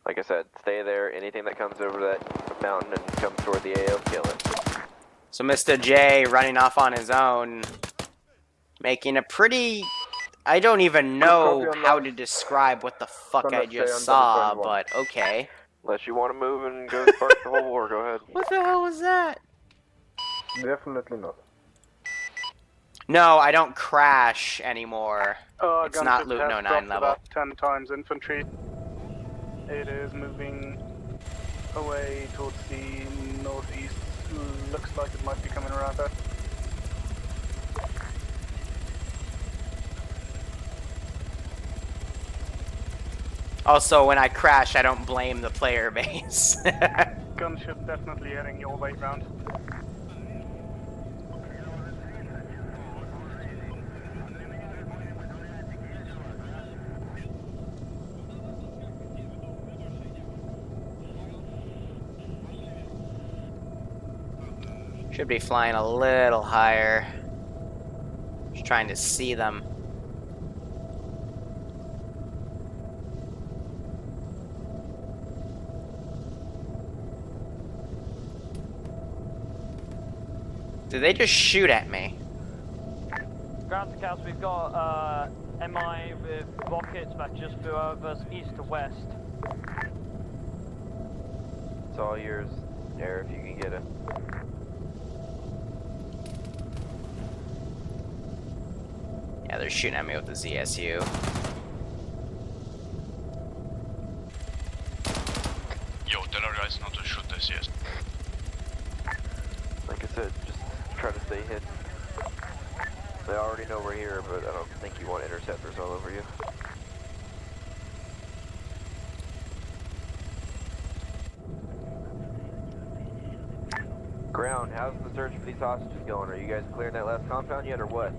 Like I said, stay there. Anything that comes over that mountain and comes toward the AO, kill it. So Mr. J running off on his own, making a pretty... I don't even know how to describe what the fuck I just saw, but okay. Unless you want to move and go spark the whole war, go ahead. What the hell was that? Definitely not. No, I don't crash anymore. It's not Gunship Loot has 09 dropped level. about 10 times infantry. It is moving away towards the northeast. Looks like it might be coming around there. Also, when I crash, I don't blame the player base. Gunship definitely heading your way round. Should be flying a little higher. Just trying to see them. Did they just shoot at me? Ground to Cass, we've got MI with rockets that just flew over us east to west. It's all yours, Air, if you can get it. Yeah, they're shooting at me with the ZSU. Yo, tell our guys not to shoot this, yes. Like I said, just try to stay hidden. They already know we're here, but I don't think you want interceptors all over you. Ground, how's the search for these hostages going? Are you guys clearing that last compound yet, or what?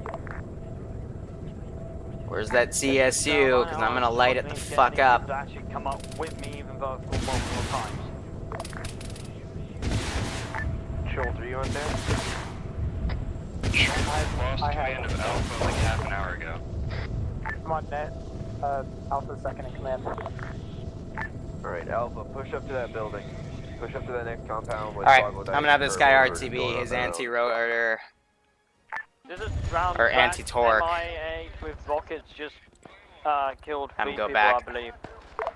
Where's that CSU? Because I'm gonna light it the fuck up. Actually come up with me, even though I've called multiple times. Schultz, are you on there? I've lost command of Alpha like half an hour ago. I'm on net. Alpha second in command. Alright, Alpha, push up to that building. Push up to that next compound with Alright, toggle I'm gonna have this guy whatever's RTB, going his on there. anti-rotor, This is round or back. anti-torque. MIA with rockets just killed Have 3 him go people, back. I believe.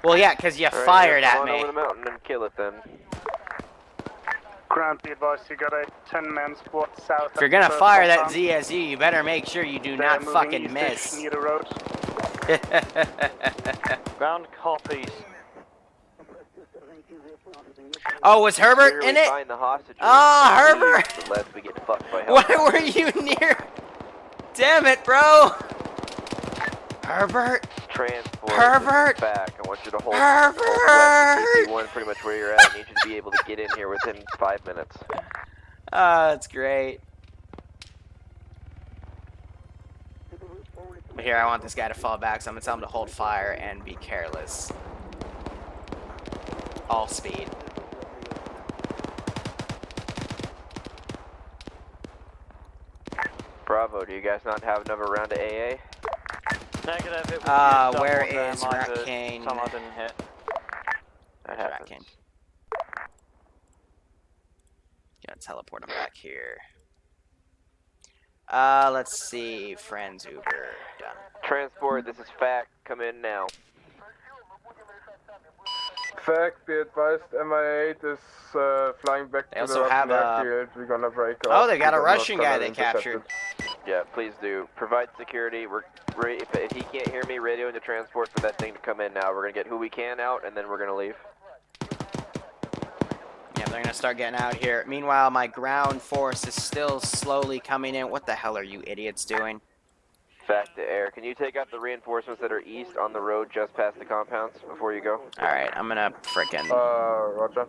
Well, yeah, because you Alright, fired come at on me. over the mountain and kill it then. Ground, be advised, you got a 10-man squad south. If you're gonna of the fire that compound. ZSU, you better make sure you do They're not moving fucking east-ish miss. near the road. Ground copies. Oh, was Herbert in it? Find the hostages. Oh, Herbert! Unless we get fucked by Why were you near? Damn it, bro! Herbert! Transport Herbert! back. I want you to hold Herbert! one pretty much where you're at. I need you to be able to get in here within 5 minutes. Oh, that's great. But here, I want this guy to fall back, so I'm gonna tell him to hold fire and be careless. All speed. Bravo, do you guys not have another round of AA? Negative, it was Where used up is on the Racking? Some I didn't hit. That happens. Racking. Gotta teleport him back here. Let's see. Friends Uber. Done. Transport, this is fact. Come in now. Fact, be advised, MI8 is flying back They to also the have Russian a- airfield. We're gonna break Oh, off. they got a We're not Russian gonna guy they intercept captured. it. Yeah, please do. Provide security. If he can't hear me, radio into transport for that thing to come in now. We're gonna get who we can out, and then we're gonna leave. Yeah, they're gonna start getting out here. Meanwhile, my ground force is still slowly coming in. What the hell are you idiots doing? Fact to air. Can you take out the reinforcements that are east on the road just past the compounds before you go? Alright, I'm gonna frickin'... Roger.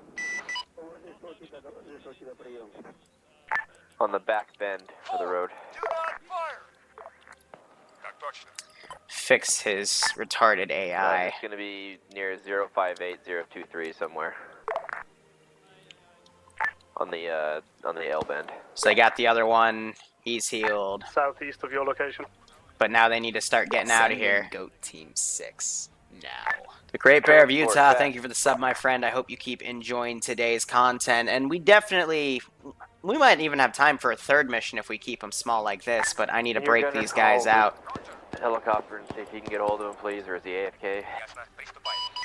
On the back bend of the road. fix his retarded AI. It's gonna be near 058023 somewhere. On the L bend. So they got the other one. He's healed. Southeast of your location. But now they need to start getting out of here. Goat Team 6 now. The Great Bear of Utah, thank you for the sub, my friend. I hope you keep enjoying today's content. And we might even have time for a third mission if we keep them small like this, but I need to break these guys out. Helicopter and see if you can get hold of him, please, or is he AFK?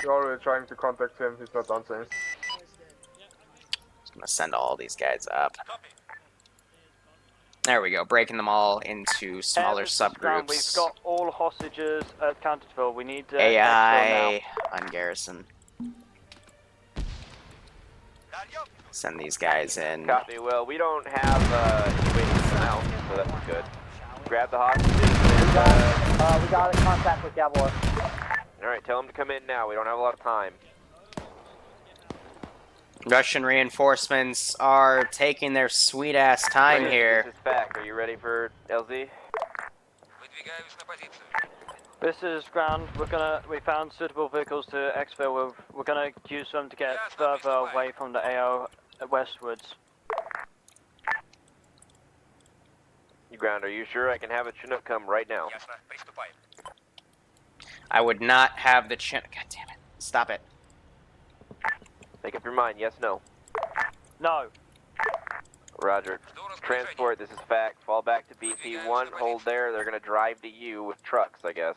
You're already trying to contact him, he's not answering. I'm gonna send all these guys up. There we go, breaking them all into smaller subgroups. We've got all hostages accounted for. We need AI on garrison. Send these guys in. Copy. Well, we don't have any way to come out, so that's good. Grab the hostages. We got in contact with Gabor. Alright, tell him to come in now. We don't have a lot of time. Russian reinforcements are taking their sweet ass time here. This is back. Are you ready for LZ? This is ground. We found suitable vehicles to exfil with. We're gonna use them to get further away from the AO westwards. You ground, are you sure? I can have a Chinook come right now. I would not have the chin. God damn it. Stop it. Make up your mind, yes, no. No. Roger. Transport, this is fact. Fall back to BP1. Hold there. They're going to drive to you with trucks, I guess.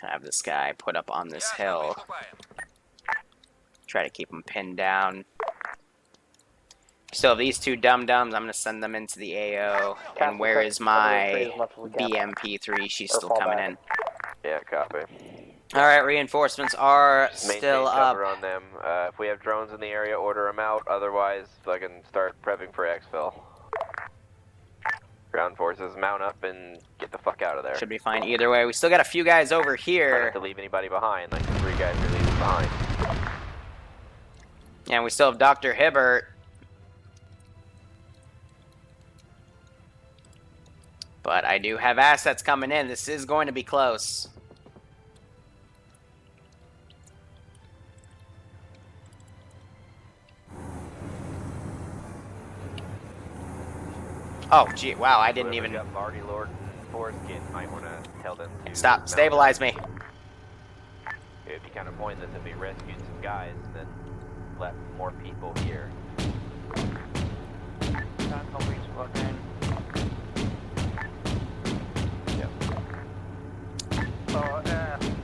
Have this guy put up on this hill. Try to keep him pinned down. Still, these two dum-dums, I'm going to send them into the AO. And where is my BMP3? She's still coming in. Yeah, copy. Alright, reinforcements are Maintain still up. cover on them. If we have drones in the area, order them out. Otherwise, I can start prepping for exfil. Ground forces, mount up and get the fuck out of there. Should be fine either way. We still got a few guys over Try here. not to leave anybody behind, like the 3 guys are leaving behind. And we still have Dr. Hibbert. But I do have assets coming in. This is going to be close. Oh, gee, wow, I didn't even... Marty Lord foreskin, might want to tell them to... Stop, stabilize me. It'd be kind of pointless if we rescued some guys and then left more people here. Yep.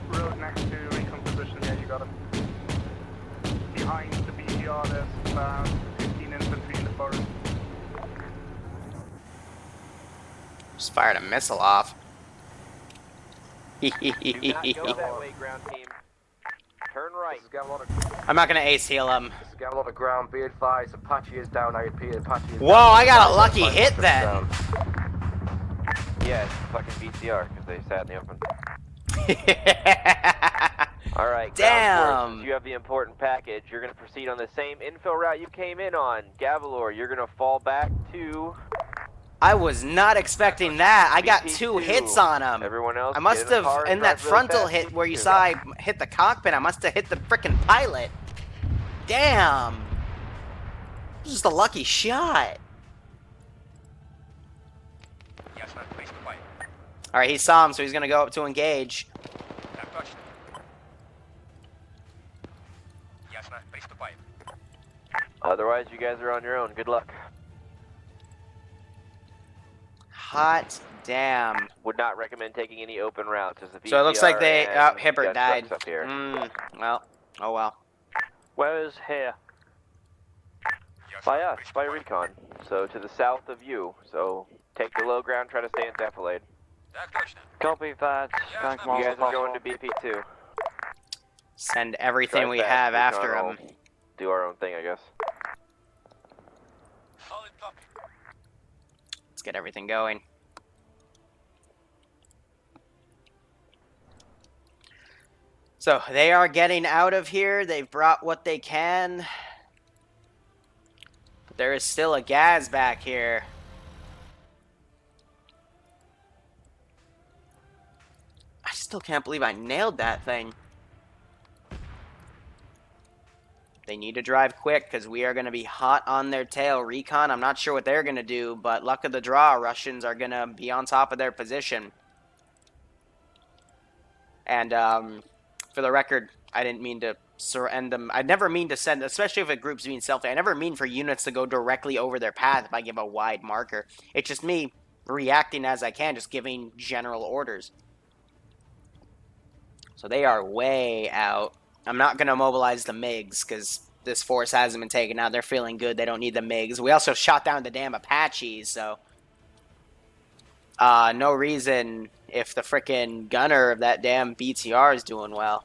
Road next to recon position, yeah, you got him. Behind the BTR, there's about 15 infantry in the forest. Just fired a missile off. Do not go that way, ground team. Turn right. I'm not gonna ace heal him. This is got a lot of ground, be advised. Apache is down, I repeat, Apache is Whoa, down. I got a lucky hit then. Yeah, it's fucking BTR, because they sat in the open. Alright, damn. You have the important package. You're going to proceed on the same infill route you came in on. Gavalor, you're going to fall back to... I was not expecting that. I got BT2. 2 hits on him. Everyone else, I must get in the car have, and in that drive really frontal fast. hit where you saw I hit the cockpit, I must have hit the frickin' pilot. Damn. It was just a lucky shot. Alright, he saw him, so he's gonna go up to engage. Otherwise, you guys are on your own. Good luck. Hot damn. Would not recommend taking any open routes. As the So it looks like they... BTR Oh, Hibbert got died. trucks up here. Well, oh well. Where is here? By us, by recon. So to the south of you. So take the low ground, try to stay in defilade. Copy that. You guys are going to BP2. Send everything Drive we fast, have recon after will him. Do our own thing, I guess. Let's get everything going. So they are getting out of here. They've brought what they can. But there is still a gas back here. I still can't believe I nailed that thing. They need to drive quick because we are going to be hot on their tail. Recon, I'm not sure what they're going to do, but luck of the draw, Russians are going to be on top of their position. And for the record, I didn't mean to send them. I never mean to send, especially if a group's being selfie, I never mean for units to go directly over their path if I give a wide marker. It's just me reacting as I can, just giving general orders. So they are way out. I'm not going to mobilize the MiGs because this force hasn't been taken out. They're feeling good. They don't need the MiGs. We also shot down the damn Apaches, so... no reason if the frickin' gunner of that damn BTR is doing well.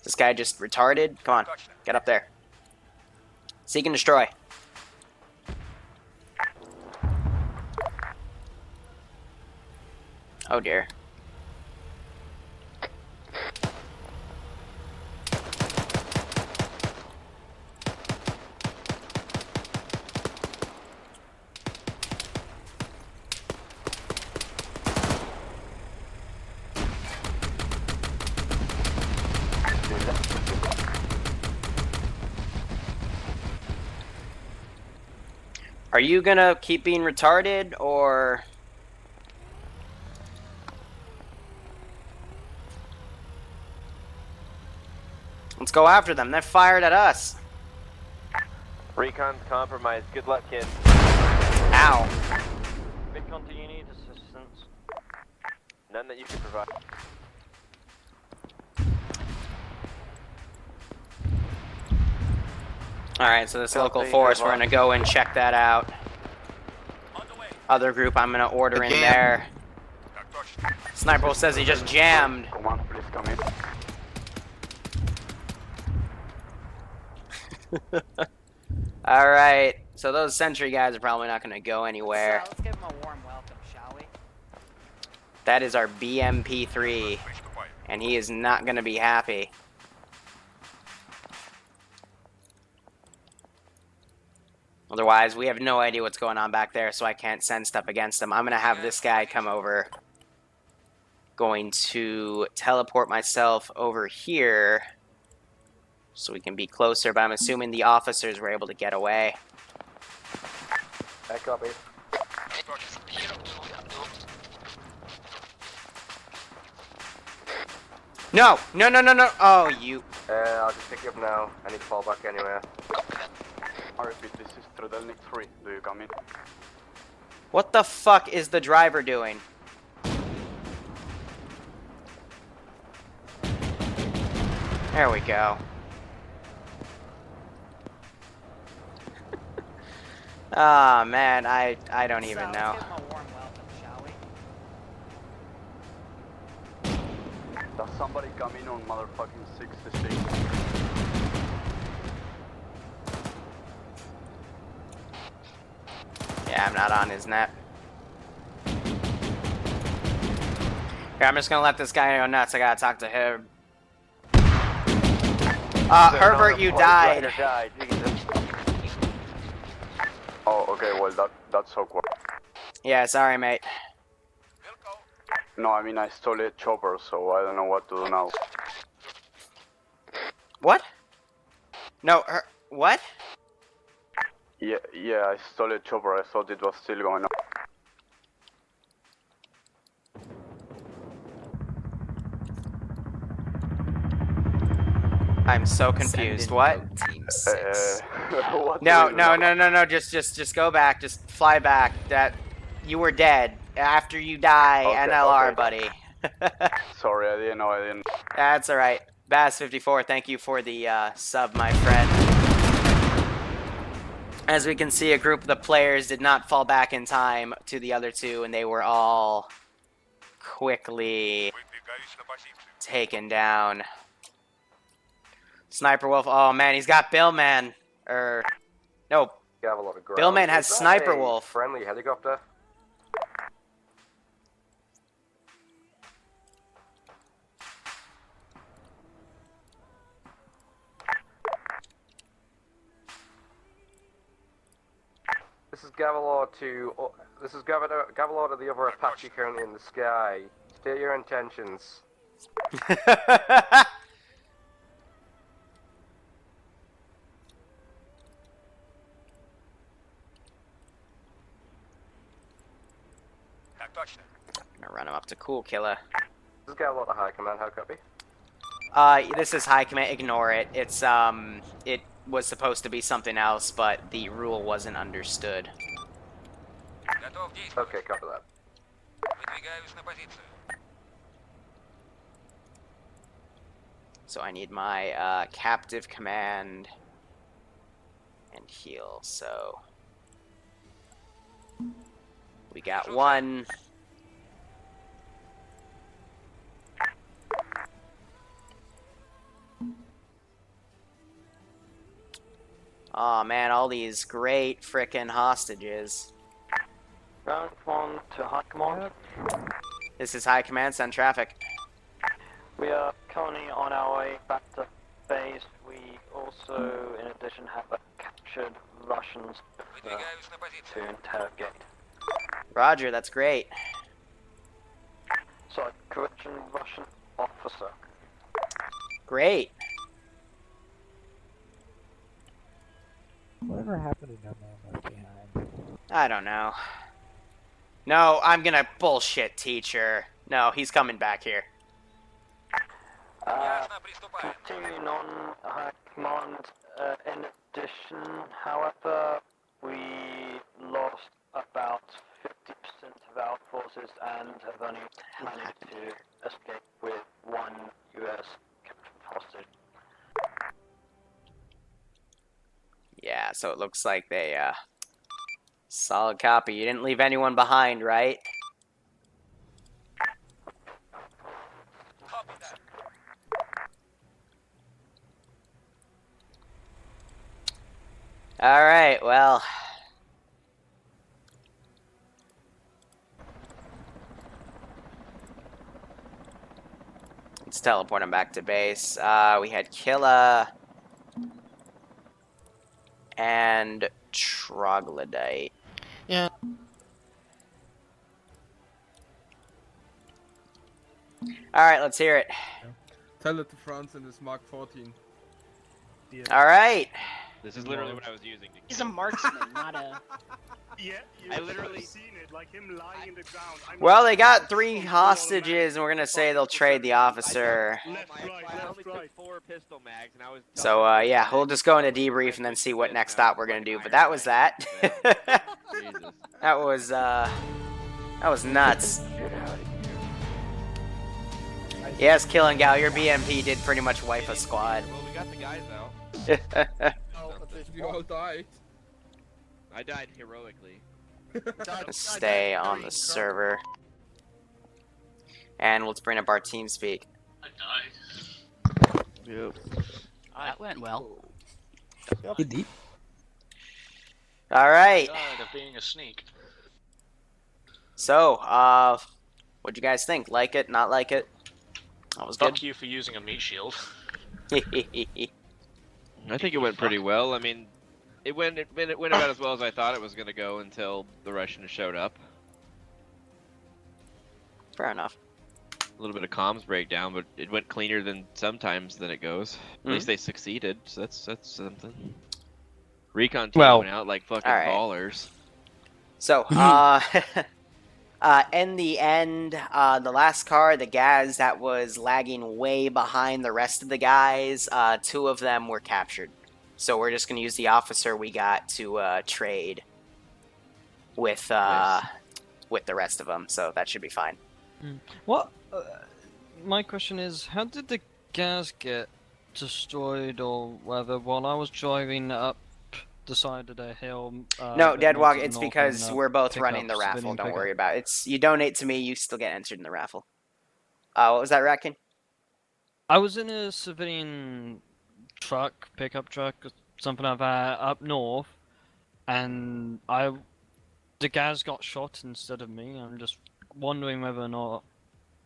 This guy just retarded? Come on, get up there. Seek and destroy. Oh dear. Are you gonna keep being retarded, or... Let's go after them. They're fired at us. Recon's compromised. Good luck, kid. Ow. Recon, do you need assistance? None that you can provide. Alright, so this local force, we're gonna go and check that out. Other group, I'm gonna order in there. Sniper says he just jammed. Come on, please come in. Alright, so those sentry guys are probably not gonna go anywhere. So, let's give them a warm welcome, shall we? That is our BMP3, and he is not gonna be happy. Otherwise, we have no idea what's going on back there, so I can't send stuff against him. I'm gonna have this guy come over. Going to teleport myself over here so we can be closer, but I'm assuming the officers were able to get away. I copy. No! No, no, no, no! Oh, you... I'll just pick you up now. I need to fall back anywhere. I repeat, this is Trodelnik 3. Do you come in? What the fuck is the driver doing? There we go. Ah, man, I don't even know. Let's give them a warm welcome, shall we? Does somebody come in on motherfucking 66? Yeah, I'm not on his net. Here, I'm just gonna let this guy go nuts. I gotta talk to him. Herbert, you died. Oh, okay, well, that's awkward. Yeah, sorry, mate. No, I mean, I stole a chopper, so I don't know what to do now. What? No, what? Yeah, I stole a chopper. I thought it was still going on. I'm so confused. What? Team 6. What No. Just go back. Just fly back. That you were dead. After you die, Okay, NLR, okay. buddy. Sorry, I didn't know. That's all right. Bass54, thank you for the sub, my friend. As we can see, a group of the players did not fall back in time to the other two, and they were all quickly taken down. Sniper Wolf, oh man, he's got Billman. No, Billman has Sniper Wolf. Friendly helicopter. This is Gavalor to the other Apache currently in the sky. State your intentions. I'm gonna run him up to Cool Killer. This is Gavalor to High Command. How copy? This is High Command. Ignore it. It's it was supposed to be something else, but the rule wasn't understood. Okay, copy that. So I need my captive command and heal. So we got one. Oh man, all these great frickin' hostages. Round 1 to High Command. This is High Command, send traffic. We are currently on our way back to base. We also, in addition, have captured Russians to interrogate. Roger, that's great. Sorry, correction, Russian officer. Great. Whatever happened to No Man Left Behind? I don't know. No, I'm gonna bullshit, teacher. No, he's coming back here. Continuing on, command, in addition, however, we lost about 50% of our forces and have only managed to escape with one US hostage. Yeah, so it looks like they, solid copy. You didn't leave anyone behind, right? Copy that. Alright, well. Let's teleport him back to base. We had Killa and Troglodyte. Yeah. Alright, let's hear it. Tell it to France in this Mark 14. Alright. This is literally what I was using. He's a marksman, not a... Yeah, I literally seen it, like him lying in the ground. Well, they got 3 hostages, and we're gonna say they'll trade the officer. I only took 4 pistol mags, and I was. So, yeah, we'll just go into debrief and then see what next stop we're gonna do. But that was that. That was nuts. Yes, Killing Gal, your BMP did pretty much wipe a squad. Well, we got the guys out. We all died. I died heroically. Stay on the server. And let's bring up our team speak. I died. Yep. That went well. Indeed. Alright. Died of being a sneak. So, what'd you guys think? Like it? Not like it? That was Fuck good. you for using a meat shield. I think it went pretty well. I mean, it went about as well as I thought it was going to go until the Russians showed up. Fair enough. A little bit of comms breakdown, but it went cleaner than sometimes than it goes. At least they succeeded, so that's something. Recon team went out like fucking ballers. So, in the end, the last car, the Gaz that was lagging way behind the rest of the guys, 2 of them were captured. So we're just going to use the officer we got to trade with with the rest of them. So that should be fine. What? My question is, how did the gas get destroyed or whether while I was driving up the side of the hill? No, Deadwalk, it's because we're both running the raffle. Don't worry about it. It's you donate to me, you still get entered in the raffle. What was that, Rackin? I was in a civilian truck, pickup truck, or something like that, up north, and the guys got shot instead of me. I'm just wondering whether or not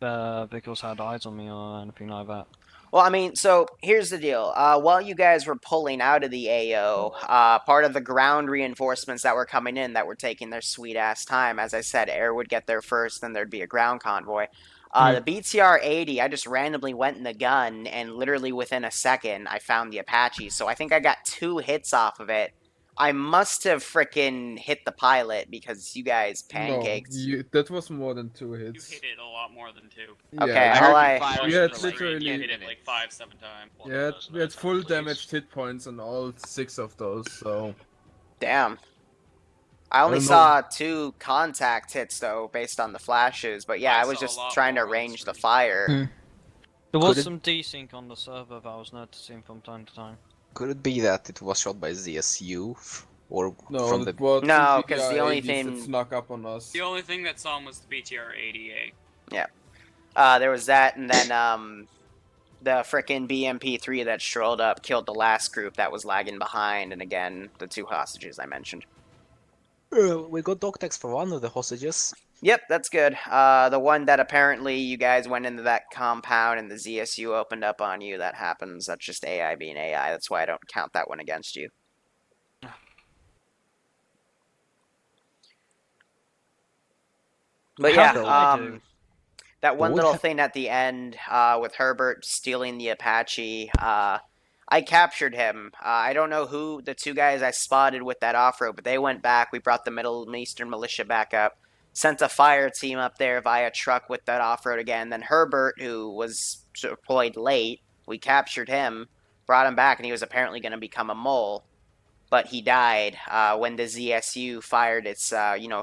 the vehicles had eyes on me or anything like that. Well, I mean, so here's the deal. While you guys were pulling out of the AO, part of the ground reinforcements that were coming in that were taking their sweet-ass time, as I said, air would get there first, then there'd be a ground convoy. The BTR-80, I just randomly went in the gun, and literally within a second, I found the Apache. So I think I got 2 hits off of it. I must have frickin' hit the pilot because you guys pancaked. No, that was more than 2 hits. You hit it a lot more than 2. Yeah. Okay, we had literally. You hit it like 5, 7 times. Yeah, we had full damaged hit points on all 6 of those. So. Damn. I only saw 2 contact hits though, based on the flashes. But yeah, I was just trying to arrange the fire. There was some desync on the server that I was noticing from time to time. Could it be that it was shot by ZSU? Or No, from the... No, because the only thing... that snuck up on us. The only thing that saw him was the BTR-80A. Yeah. There was that, and then, the frickin' BMP-3 that strolled up killed the last group that was lagging behind, and again, the 2 hostages I mentioned. We got dog tags for one of the hostages. Yep, that's good. The one that apparently you guys went into that compound and the ZSU opened up on you, that happens. That's just AI being AI. That's why I don't count that one against you. But yeah, that one little thing at the end with Herbert stealing the Apache, I captured him. I don't know who the 2 guys I spotted with that off-road, but they went back. We brought the Middle Eastern militia back up. sent a fire team up there via truck with that off-road again. Then Herbert, who was deployed late, we captured him, brought him back, and he was apparently going to become a mole. But he died when the ZSU fired its,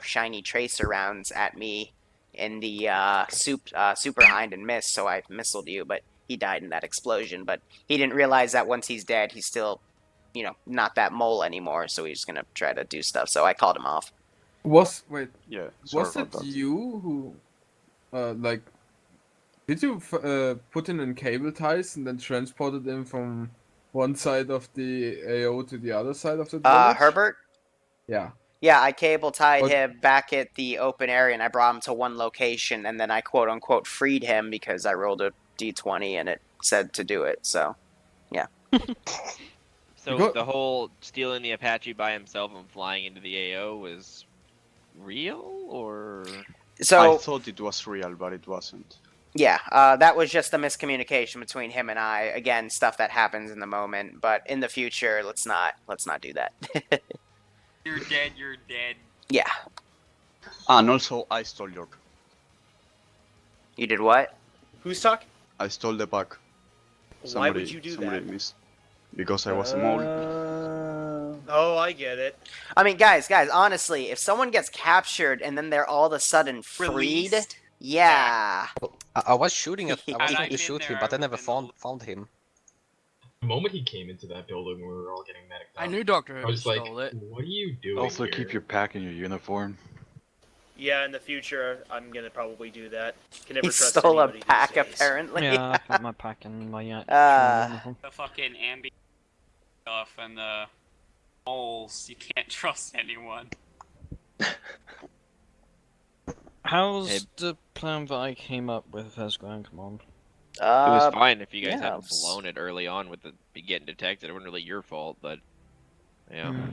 shiny tracer rounds at me in the super hind and miss, so I missiled you, but he died in that explosion. But he didn't realize that once he's dead, he's still, not that mole anymore, so he's going to try to do stuff, so I called him off. Was it that. you who, did you put in cable ties and then transported them from one side of the AO to the other side of the village? Herbert? Yeah. Yeah, I cable tied him back at the open area, and I brought him to one location, and then I quote-unquote freed him because I rolled a d20 and it said to do it, so, yeah. So the whole stealing the Apache by himself and flying into the AO was real, or...? I thought it was real, but it wasn't. Yeah, that was just a miscommunication between him and I. Again, stuff that happens in the moment, but in the future, let's not do that. You're dead, you're dead. Yeah. And also, I stole your... You did what? Who's talking? I stole the bug. Why would you do that? Missed. Because I was a mole. Oh, I get it. I mean, guys, honestly, if someone gets captured and then they're all of a sudden freed... Released? Yeah. I was shooting at. I was trying to shoot him, but I never found him. The moment he came into that building, we were all getting medic. I knew Dr. I was stole like, it. what are you doing Also, here? keep your pack in your uniform. Yeah, in the future, I'm gonna probably do that. Can never He trust stole a anybody these pack, days. apparently. Yeah, I put my pack in my The fucking ambi stuff and the moles, you can't trust anyone. How's the plan that I came up with as ground command? It was fine if you guys hadn't blown it early on with the getting detected. It wasn't really your fault, but yeah.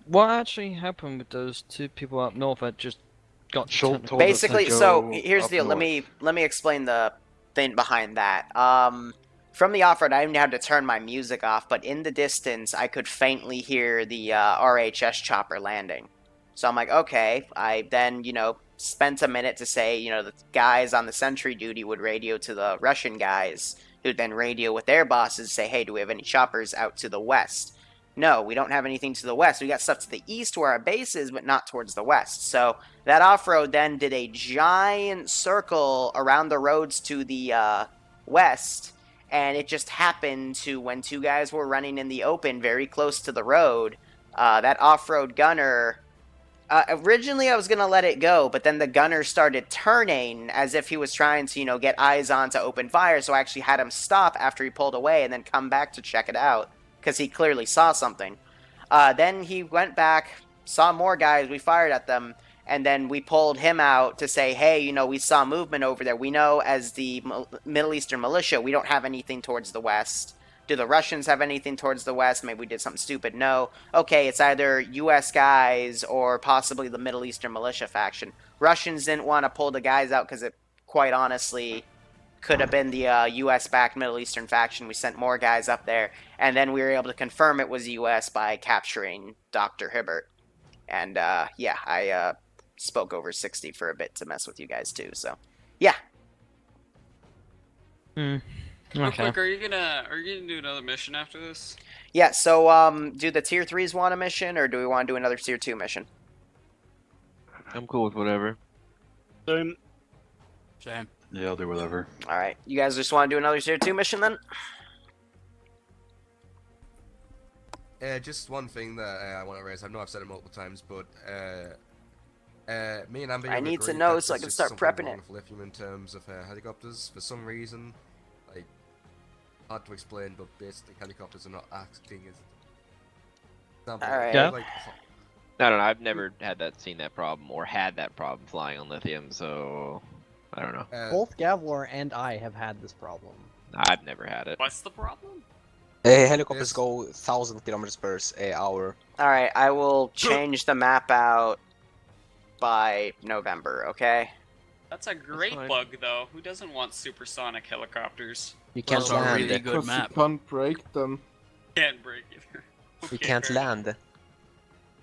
What actually happened with those two people up north that just got Basically, so here's the deal. Let me explain the thing behind that. From the off-road, I didn't have to turn my music off, but in the distance, I could faintly hear the RHS chopper landing. So I'm like, okay. I then, spent a minute to say, the guys on the sentry duty would radio to the Russian guys, who'd then radio with their bosses, say, hey, do we have any choppers out to the west? No, we don't have anything to the west. We got stuff to the east where our base is, but not towards the west. So that off-road then did a giant circle around the roads to the west, and it just happened to, when two guys were running in the open very close to the road, that off-road gunner... originally, I was going to let it go, but then the gunner started turning as if he was trying to, get eyes on to open fire, so I actually had him stop after he pulled away and then come back to check it out, because he clearly saw something. Then he went back, saw more guys, we fired at them, and then we pulled him out to say, hey, we saw movement over there. We know as the Middle Eastern militia, we don't have anything towards the west. Do the Russians have anything towards the west? Maybe we did something stupid. No. Okay, it's either U.S. guys or possibly the Middle Eastern militia faction. Russians didn't want to pull the guys out because it, quite honestly, could have been the U.S.-backed Middle Eastern faction. We sent more guys up there, and then we were able to confirm it was U.S. by capturing Dr. Hibbert. And, yeah, I spoke over 60 for a bit to mess with you guys, too, so, yeah. Real quick, are you gonna do another mission after this? Yeah, so, do the tier 3s want a mission, or do we want to do another tier 2 mission? I'm cool with whatever. Same. Yeah, I'll do whatever. Alright, you guys just want to do another tier 2 mission, then? Just one thing that I want to raise. I know I've said it multiple times, but me and Amber... I need to know so I can start prepping it. ...with lithium in terms of helicopters. For some reason, like, hard to explain, but basically helicopters are not acting as... Alright. Yeah. I don't know, I've never seen that problem, or had that problem flying on lithium, so... I don't know. Both Gavlor and I have had this problem. I've never had it. What's the problem? Helicopters go 1,000 kilometers per hour. Alright, I will change the map out by November, okay? That's a great bug, though. Who doesn't want supersonic helicopters? You can't Also a land. really good map. You can't break them. Can't break it. You can't land.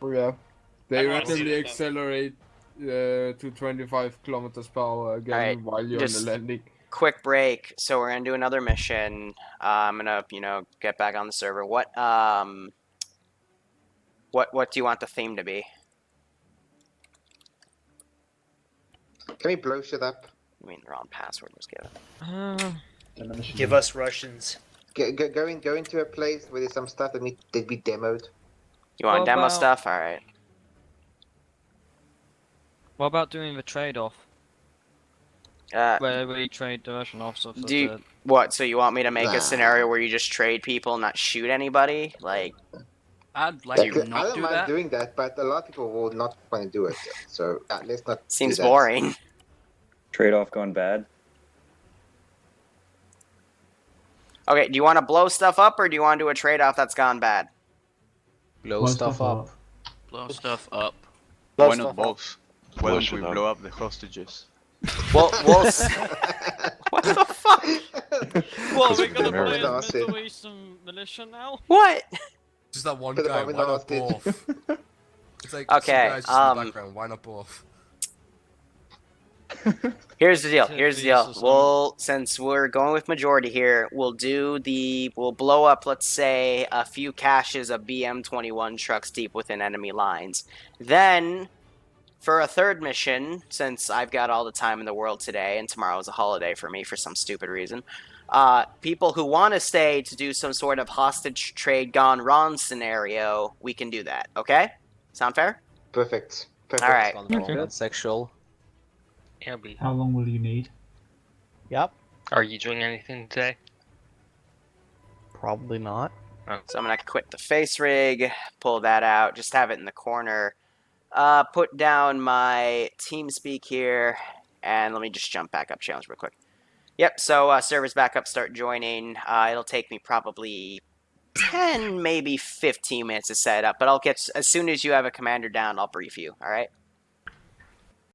Oh, yeah. They wanna see randomly this stuff. accelerate to 25 kilometers per hour again Alright, while you're on just- the landing. Quick break. So we're gonna do another mission. I'm gonna, get back on the server. What do you want the theme to be? Can we blow shit up? I mean, the wrong password was given. Give us Russians. Go into a place where there's some stuff that need to be demoed. You want What demo about- stuff? All right. What about doing the trade-off? Where we trade the Russian officer for the... What? So you want me to make Nah. a scenario where you just trade people, not shoot anybody? Like, I'd like you I not don't do mind that. doing that, but a lot of people will not want to do it. So let's not. seems do that. boring. Trade-off gone bad. Okay, do you want to blow stuff up, or do you want to do a trade-off that's gone bad? Blow stuff up. Blow stuff up. Why not both? Why Blow don't shit we up. blow up the hostages? Well, what the fuck? What, Because we're of gonna America. play as That's it. Middle Eastern militia now? What? Just that one Put the guy, bomb in why the not basket. both? It's like Okay, some guys just in the background, why not both? Here's the deal. To Here's the feast deal. or We'll, since we're going with majority here, we'll blow up, let's say, a few caches of BM-21 trucks deep within enemy lines. Then, for a third mission, since I've got all the time in the world today, and tomorrow's a holiday for me for some stupid reason, people who want to stay to do some sort of hostage trade gone wrong scenario, we can do that. Okay? Sound fair? Perfect. Perfect. All right. That's sexual. Abby, How long will you need? Yep. are you doing anything today? Probably not. So I'm going to quit the face rig, pull that out, just have it in the corner. Put down my TeamSpeak here, and let me just jump back up challenge real quick. Yep, so servers back up, start joining. It'll take me probably 10, maybe 15 minutes to set up, but I'll get, as soon as you have a commander down, I'll brief you, alright?